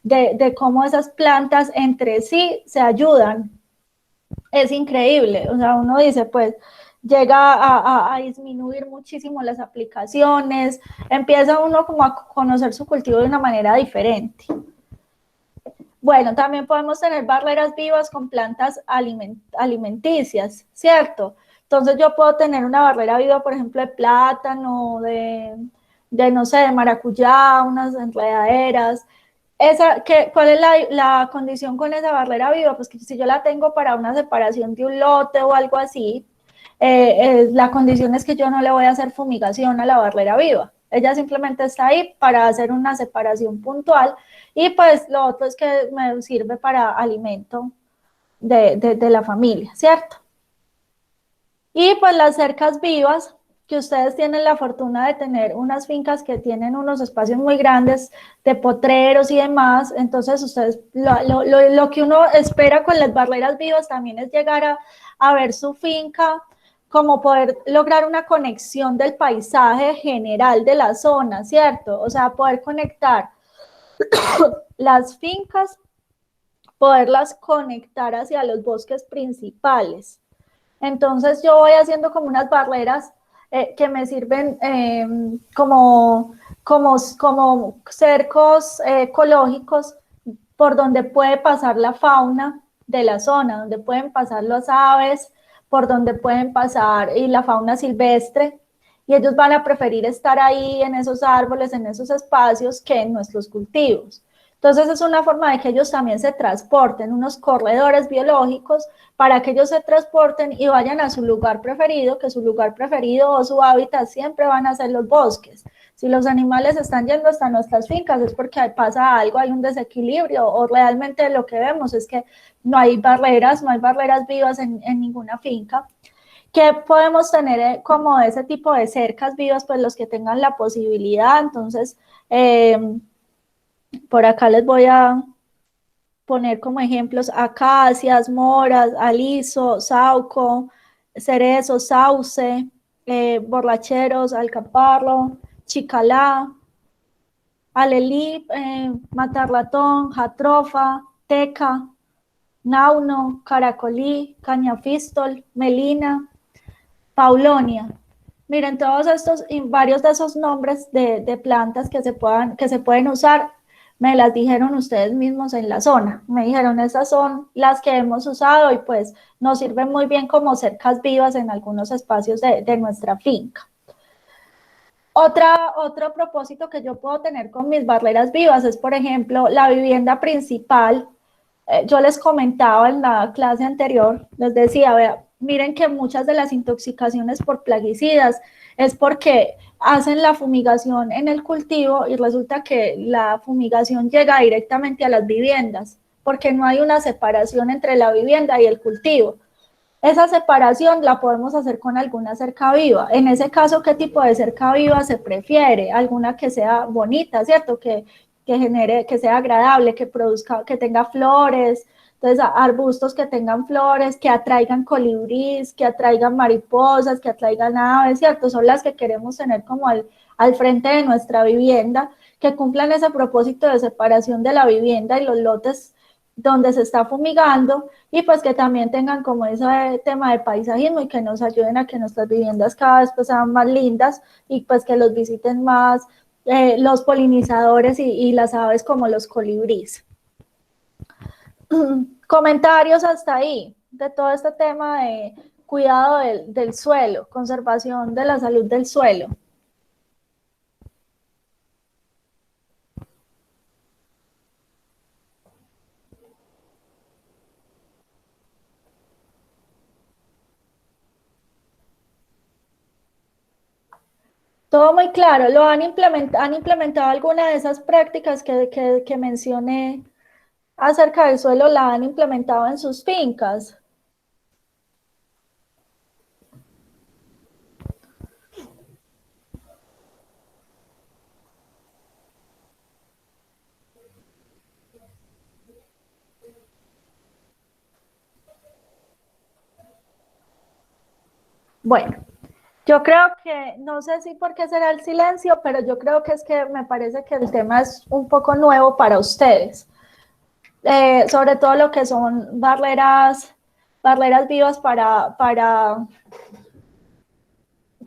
de cómo esas plantas entre sí se ayudan. Es increíble, o sea, uno dice, pues, llega a disminuir muchísimo las aplicaciones, empieza uno como a conocer su cultivo de una manera diferente. Bueno, también podemos tener barreras vivas con plantas alimenticias, ¿cierto? Entonces yo puedo tener una barrera viva, por ejemplo, de plátano, no sé, de maracuyá, unas enredaderas. ¿Cuál es la condición con esa barrera viva? Pues que si yo la tengo para una separación de un lote o algo así, la condición es que yo no le voy a hacer fumigación a la barrera viva. Ella simplemente está ahí para hacer una separación puntual y pues lo otro es que me sirve para alimento de la familia, ¿cierto? Y pues las cercas vivas, que ustedes tienen la fortuna de tener unas fincas que tienen unos espacios muy grandes de potreros y demás, entonces ustedes, lo que uno espera con las barreras vivas también es llegar a ver su finca, como poder lograr una conexión del paisaje general de la zona, ¿cierto? O sea, poder conectar las fincas, poderlas conectar hacia los bosques principales. Entonces yo voy haciendo como unas barreras que me sirven como cercos ecológicos por donde puede pasar la fauna de la zona, donde pueden pasar las aves, por donde pueden pasar y la fauna silvestre, y ellos van a preferir estar ahí en esos árboles, en esos espacios, que en nuestros cultivos. Entonces es una forma de que ellos también se transporten, unos corredores biológicos para que ellos se transporten y vayan a su lugar preferido, que su lugar preferido o su hábitat siempre van a ser los bosques. Si los animales están yendo hasta nuestras fincas es porque pasa algo, hay un desequilibrio, o realmente lo que vemos es que no hay barreras vivas en ninguna finca. ¿Qué podemos tener como ese tipo de cercas vivas? Pues los que tengan la posibilidad. Entonces, por acá les voy a poner como ejemplos acacias, moras, aliso, sauco, cerezo, sauce, borracheros, alcaparro, chicalá, alelí, matarlatón, jatrofa, teca, nauno, caracolí, cañafistol, melina, paulonia. Miren, todos estos y varios de esos nombres de plantas que se pueden usar, me las dijeron ustedes mismos en la zona. Me dijeron, esas son las que hemos usado y pues nos sirven muy bien como cercas vivas en algunos espacios de nuestra finca. Otro propósito que yo puedo tener con mis barreras vivas es, por ejemplo, la vivienda principal. Yo les comentaba en la clase anterior, les decía, vea, miren que muchas de las intoxicaciones por plaguicidas es porque hacen la fumigación en el cultivo y resulta que la fumigación llega directamente a las viviendas, porque no hay una separación entre la vivienda y el cultivo. Esa separación la podemos hacer con alguna cerca viva. En ese caso, ¿qué tipo de cerca viva se prefiere? Alguna que sea bonita, ¿cierto? Que genere, que sea agradable, que produzca, que tenga flores. Entonces, arbustos que tengan flores, que atraigan colibríes, que atraigan mariposas, que atraigan aves, ¿cierto? Son las que queremos tener como al frente de nuestra vivienda, que cumplan ese propósito de separación de la vivienda y los lotes donde se está fumigando, y pues que también tengan como ese tema de paisajismo y que nos ayuden a que nuestras viviendas cada vez pues sean más lindas y pues que los visiten más los polinizadores y las aves como los colibríes. Comentarios hasta ahí de todo este tema de cuidado del suelo, conservación de la salud del suelo. Todo muy claro. ¿Lo han implementado alguna de esas prácticas que mencioné acerca del suelo? ¿La han implementado en sus fincas? Bueno, yo creo que, no sé si por qué será el silencio, pero yo creo que es que me parece que el tema es un poco nuevo para ustedes. Sobre todo lo que son barreras vivas para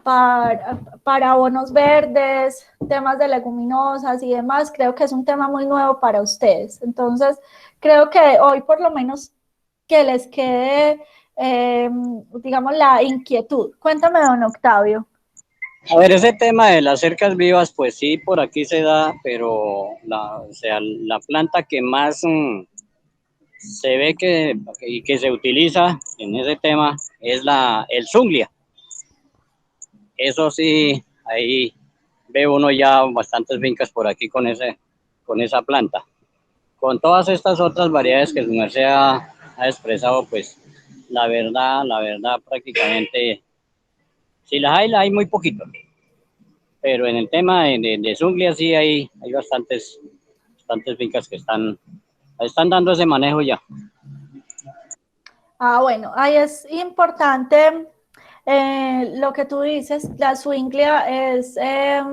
para abonos verdes, temas de leguminosas y demás, creo que es un tema muy nuevo para ustedes. Entonces, creo que hoy por lo menos que les quede, digamos, la inquietud. Cuéntame, don Octavio. A ver, ese tema de las cercas vivas, pues sí, por aquí se da, pero la planta que más se ve que se utiliza en ese tema es el zunglia. Eso sí, ahí ve uno ya bastantes fincas por aquí con esa planta. Con todas estas otras variedades que su merced ha expresado, pues la verdad, prácticamente, si las hay muy poquito. Pero en el tema de zunglia sí hay bastantes fincas que están dando ese manejo ya. Bueno, ahí es importante lo que tú dices, la Zwinglia es de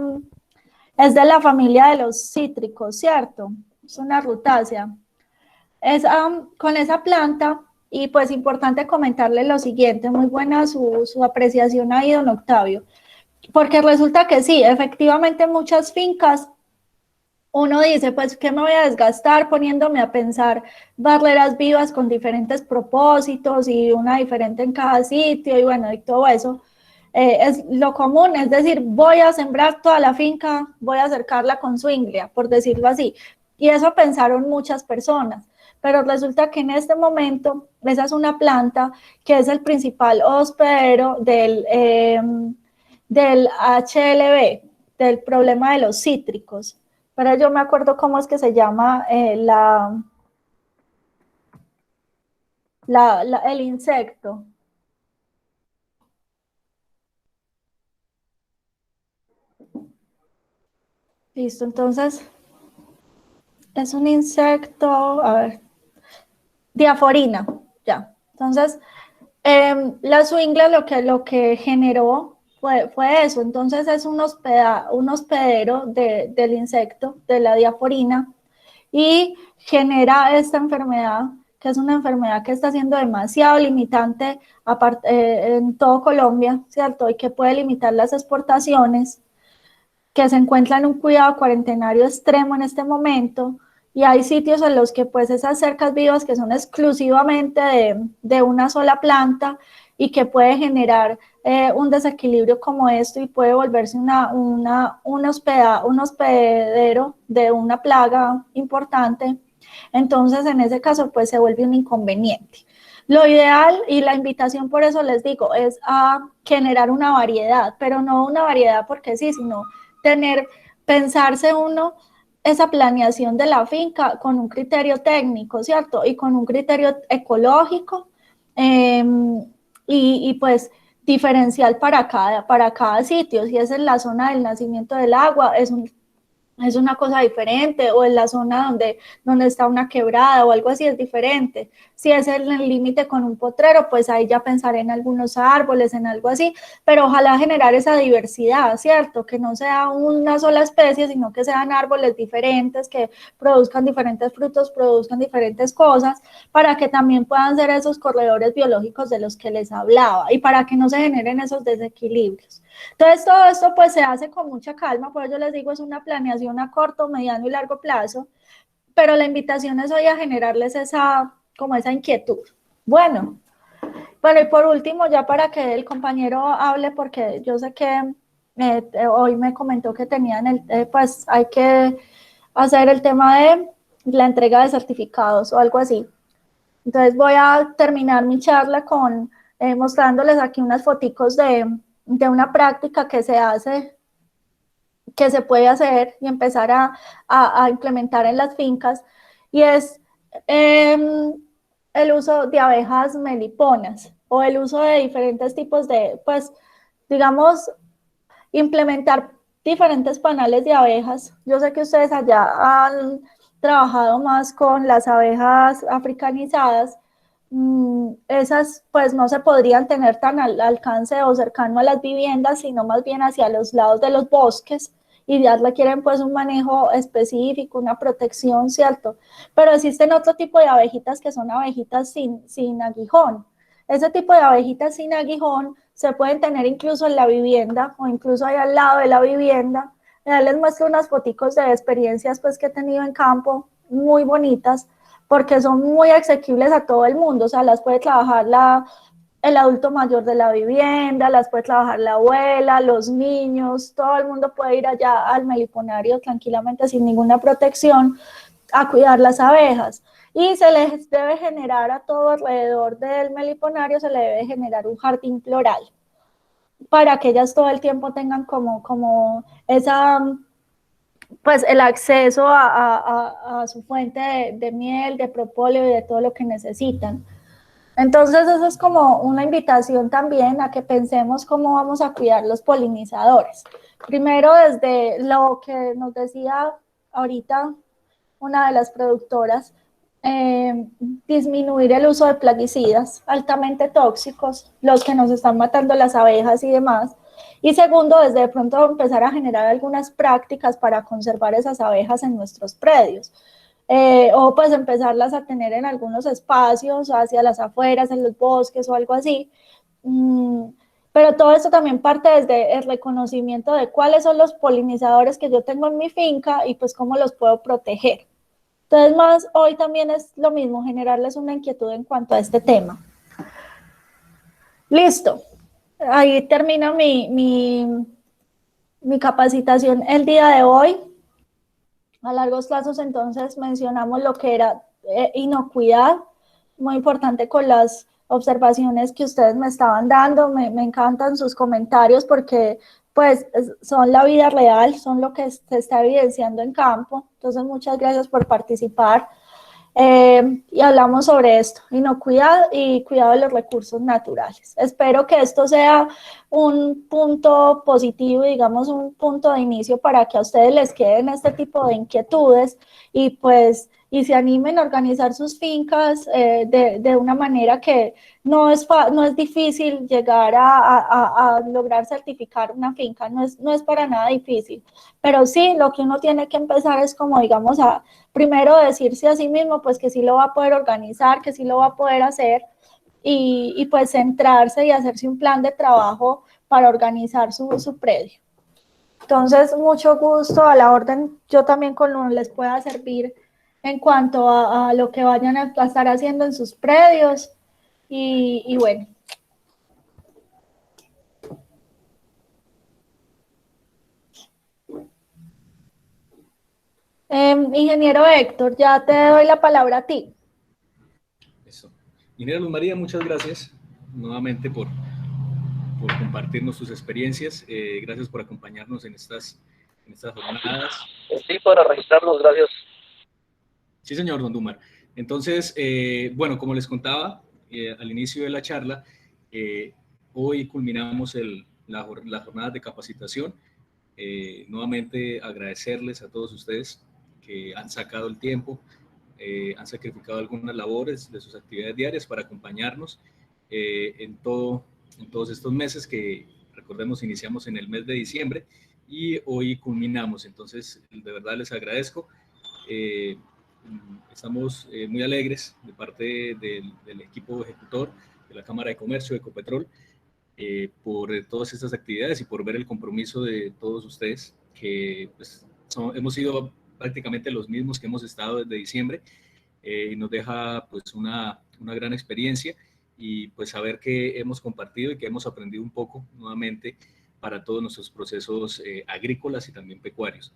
la familia de los cítricos, ¿cierto? Es una rutácea. Con esa planta, y pues importante comentarle lo siguiente, muy buena su apreciación ahí, don Octavio, porque resulta que sí, efectivamente muchas fincas, uno dice, pues, ¿qué me voy a desgastar poniéndome a pensar barreras vivas con diferentes propósitos y una diferente en cada sitio y bueno, y todo eso? Es lo común, es decir, voy a sembrar toda la finca, voy a cercarla con Zwinglia, por decirlo así. Y eso pensaron muchas personas, pero resulta que en este momento esa es una planta que es el principal hospedero del HLB, del problema de los cítricos. Pero yo me acuerdo cómo es que se llama el insecto. Listo, entonces es un insecto, a ver, diaforina, ya. Entonces, la Zwinglia lo que generó fue eso. Entonces es un hospedero del insecto, de la diaforina, y genera esta enfermedad, que es una enfermedad que está siendo demasiado limitante en todo Colombia, ¿cierto? Y que puede limitar las exportaciones, que se encuentra en un cuidado cuarentenario extremo en este momento, y hay sitios en los que pues esas cercas vivas que son exclusivamente de una sola planta y que puede generar un desequilibrio como esto y puede volverse un hospedero de una plaga importante. Entonces en ese caso pues se vuelve un inconveniente. Lo ideal y la invitación, por eso les digo, es a generar una variedad, pero no una variedad porque sí, sino pensarse uno esa planeación de la finca con un criterio técnico, ¿cierto? Y con un criterio ecológico y pues diferencial para cada sitio. Si es en la zona del nacimiento del agua, es una cosa diferente, o en la zona donde está una quebrada o algo así es diferente. Si es en el límite con un potrero, pues ahí ya pensaré en algunos árboles, en algo así, pero ojalá generar esa diversidad, ¿cierto? Que no sea una sola especie, sino que sean árboles diferentes, que produzcan diferentes frutos, produzcan diferentes cosas, para que también puedan ser esos corredores biológicos de los que les hablaba y para que no se generen esos desequilibrios. Entonces todo esto pues se hace con mucha calma, por eso les digo, es una planeación a corto, mediano y largo plazo, pero la invitación es hoy a generarles esa inquietud. Bueno, y por último, ya para que el compañero hable, porque yo sé que hoy me comentó que tenían pues hay que hacer el tema de la entrega de certificados o algo así. Entonces voy a terminar mi charla mostrándoles aquí unas foticos de una práctica que se hace, que se puede hacer y empezar a implementar en las fincas, y es el uso de abejas meliponas o el uso de diferentes tipos pues, digamos, implementar diferentes panales de abejas. Yo sé que ustedes allá han trabajado más con las abejas africanizadas. Esas pues no se podrían tener tan al alcance o cercano a las viviendas, sino más bien hacia los lados de los bosques, y ya requieren pues un manejo específico, una protección, ¿cierto? Pero existen otro tipo de abejitas que son abejitas sin aguijón. Ese tipo de abejitas sin aguijón se pueden tener incluso en la vivienda o incluso ahí al lado de la vivienda. Ya les muestro unas foticos de experiencias pues que he tenido en campo, muy bonitas, porque son muy asequibles a todo el mundo, o sea, las puede trabajar el adulto mayor de la vivienda, las puede trabajar la abuela, los niños, todo el mundo puede ir allá al meliponario tranquilamente sin ninguna protección a cuidar las abejas. Y se les debe generar a todo alrededor del meliponario, se le debe generar un jardín floral para que ellas todo el tiempo tengan como esa, pues el acceso a su fuente de miel, de propóleo y de todo lo que necesitan. Entonces eso es como una invitación también a que pensemos cómo vamos a cuidar los polinizadores. Primero desde lo que nos decía ahorita una de las productoras, disminuir el uso de plaguicidas altamente tóxicos, los que nos están matando las abejas y demás. Y segundo, desde de pronto empezar a generar algunas prácticas para conservar esas abejas en nuestros predios. O pues empezarlas a tener en algunos espacios hacia las afueras, en los bosques o algo así. Pero todo esto también parte desde el reconocimiento de cuáles son los polinizadores que yo tengo en mi finca y pues cómo los puedo proteger. Entonces, más hoy también es lo mismo, generarles una inquietud en cuanto a este tema. Listo. Ahí termina mi capacitación el día de hoy. A largos plazos, entonces, mencionamos lo que era inocuidad, muy importante con las observaciones que ustedes me estaban dando. Me encantan sus comentarios porque pues son la vida real, son lo que se está evidenciando en campo. Entonces, muchas gracias por participar. Y hablamos sobre esto, inocuidad y cuidado de los recursos naturales. Espero que esto sea un punto positivo, digamos un punto de inicio para que a ustedes les queden este tipo de inquietudes y pues y se animen a organizar sus fincas de una manera que no es difícil llegar a lograr certificar una finca, no es para nada difícil, pero sí lo que uno tiene que empezar es como digamos a primero decirse a sí mismo pues que sí lo va a poder organizar, que sí lo va a poder hacer y pues centrarse y hacerse un plan de trabajo para organizar su predio. Entonces, mucho gusto, a la orden, yo también con lo que les pueda servir en cuanto a lo que vayan a estar haciendo en sus predios y bueno. Ingeniero Héctor, ya te doy la palabra a ti. Eso. Ingeniera Luz María, muchas gracias nuevamente por compartirnos sus experiencias. Gracias por acompañarnos en estas jornadas. Sí, para registrarlos, gracias. Sí, señor Don Dumar. Entonces, bueno, como les contaba al inicio de la charla, hoy culminamos la jornada de capacitación. Nuevamente agradecerles a todos ustedes que han sacado el tiempo, han sacrificado algunas labores de sus actividades diarias para acompañarnos en todos estos meses que, recordemos, iniciamos en el mes de diciembre y hoy culminamos. Entonces, de verdad les agradezco. Estamos muy alegres de parte del equipo ejecutor de la Cámara de Comercio de Ecopetrol por todas estas actividades y por ver el compromiso de todos ustedes que pues, hemos sido prácticamente los mismos que hemos estado desde diciembre y nos deja pues una gran experiencia y pues saber que hemos compartido y que hemos aprendido un poco nuevamente para todos nuestros procesos agrícolas y también pecuarios.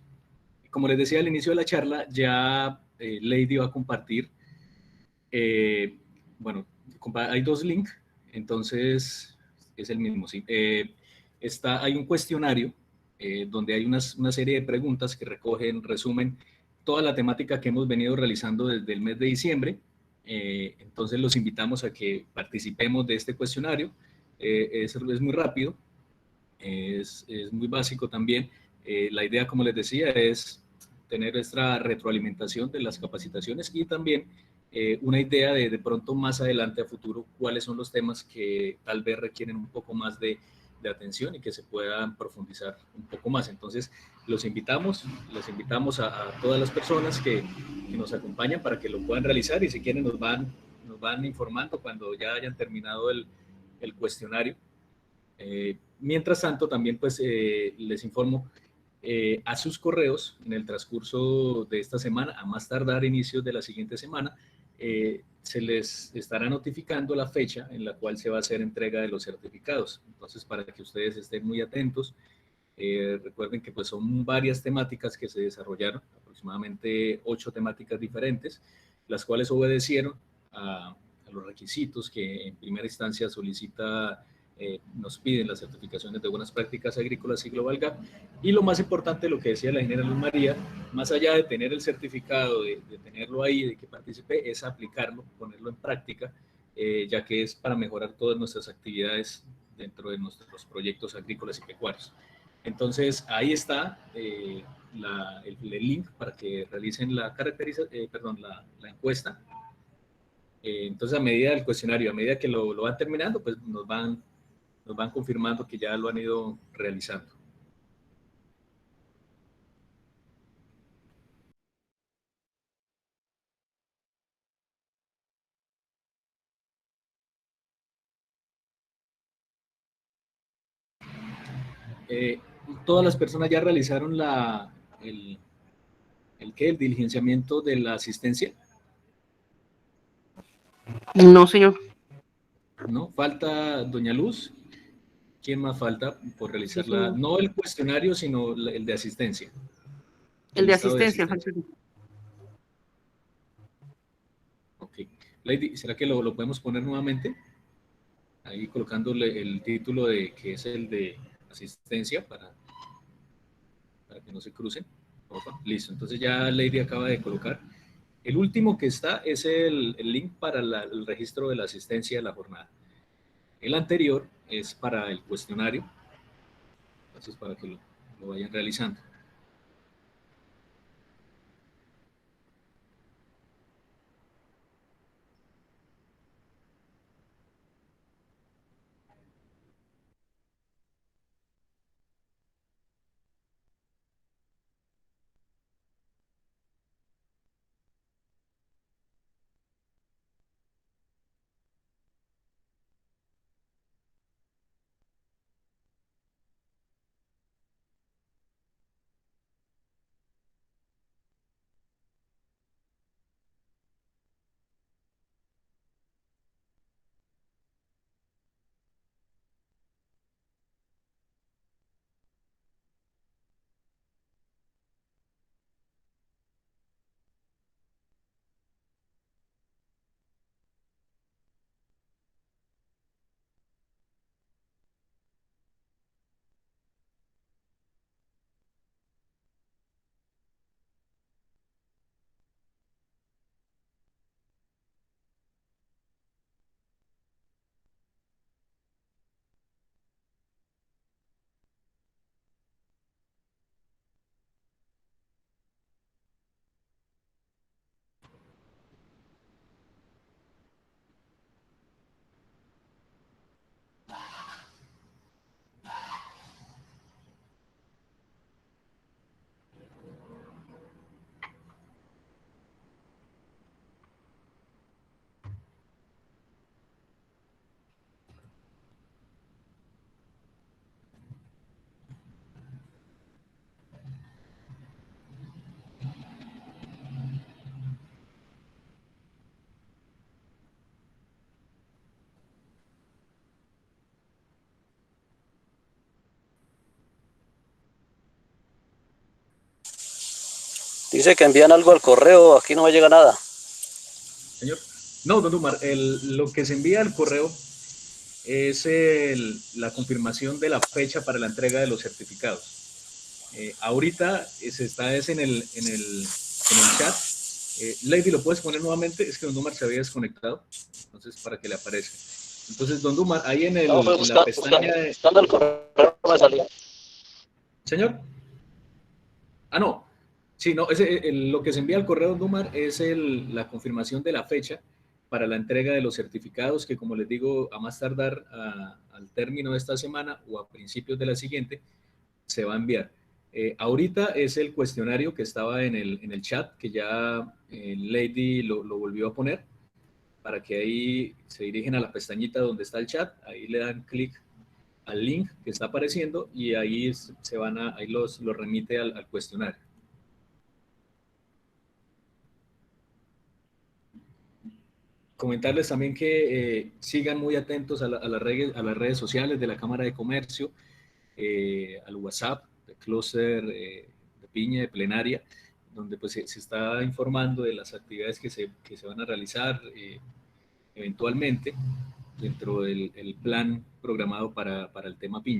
Como les decía al inicio de la charla, ya Lady va a compartir, bueno, hay dos links, entonces es el mismo, sí. Hay un cuestionario donde hay una serie de preguntas que recogen, resumen toda la temática que hemos venido realizando desde el mes de diciembre. Entonces los invitamos a que participemos de este cuestionario. Es muy rápido, es muy básico también. La idea, como les decía, es tener nuestra retroalimentación de las capacitaciones y también una idea de pronto más adelante a futuro cuáles son los temas que tal vez requieren un poco más de atención y que se puedan profundizar un poco más. Entonces, les invitamos a todas las personas que nos acompañan para que lo puedan realizar y si quieren nos van informando cuando ya hayan terminado el cuestionario Mientras tanto, también pues les informo a sus correos en el transcurso de esta semana, a más tardar inicios de la siguiente semana, se les estará notificando la fecha en la cual se va a hacer entrega de los certificados. Entonces, para que ustedes estén muy atentos, recuerden que pues son varias temáticas que se desarrollaron, aproximadamente 8 temáticas diferentes, las cuales obedecieron a los requisitos que en primera instancia solicita, nos piden las certificaciones de buenas prácticas agrícolas y Global Gap. Y lo más importante, lo que decía la ingeniera Luz María, más allá de tener el certificado, de tenerlo ahí, de que participe, es aplicarlo, ponerlo en práctica, ya que es para mejorar todas nuestras actividades dentro de nuestros proyectos agrícolas y pecuarios. Entonces, ahí está el link para que realicen la encuesta. Entonces, a medida del cuestionario, a medida que lo van terminando, pues nos van confirmando que ya lo han ido realizando. Todas las personas ya realizaron el diligenciamiento de la asistencia. No, señor. No, falta doña Luz. ¿Quién más falta por realizarla? Sí, no el cuestionario, sino el de asistencia. el de listado asistencia. Ok. Lady, ¿será que lo podemos poner nuevamente? Ahí colocándole el título de que es el de asistencia para que no se crucen. Opa, listo, entonces ya Lady acaba de colocar. El último que está es el link para el registro de la asistencia de la jornada. El anterior es para el cuestionario, entonces para que lo vayan realizando. Dice que envían algo al correo, aquí no me llega nada. Señor. No, don Dumar, lo que se envía al correo es la confirmación de la fecha para la entrega de los certificados. Ahorita se está en el chat. Lady, ¿lo puedes poner nuevamente? Es que don Dumar se había desconectado, entonces para que le aparezca. Entonces, don Dumar, ahí en la pestaña buscando el correo no me salía. Señor. Ah, no. Sí, no, lo que se envía al correo, don Dumar, es la confirmación de la fecha para la entrega de los certificados, que como les digo, a más tardar al término de esta semana o a principios de la siguiente, se va a enviar. Ahorita es el cuestionario que estaba en el chat, que ya Lady lo volvió a poner, para que ahí se dirigen a la pestañita donde está el chat, ahí le dan clic al link que está apareciendo y ahí ahí los remite al cuestionario. Comentarles también que sigan muy atentos a las redes sociales de la Cámara de Comercio, al WhatsApp de Clúster de Piña, de Plenaria, donde pues se está informando de las actividades que se van a realizar eventualmente dentro del plan programado para el tema Piña.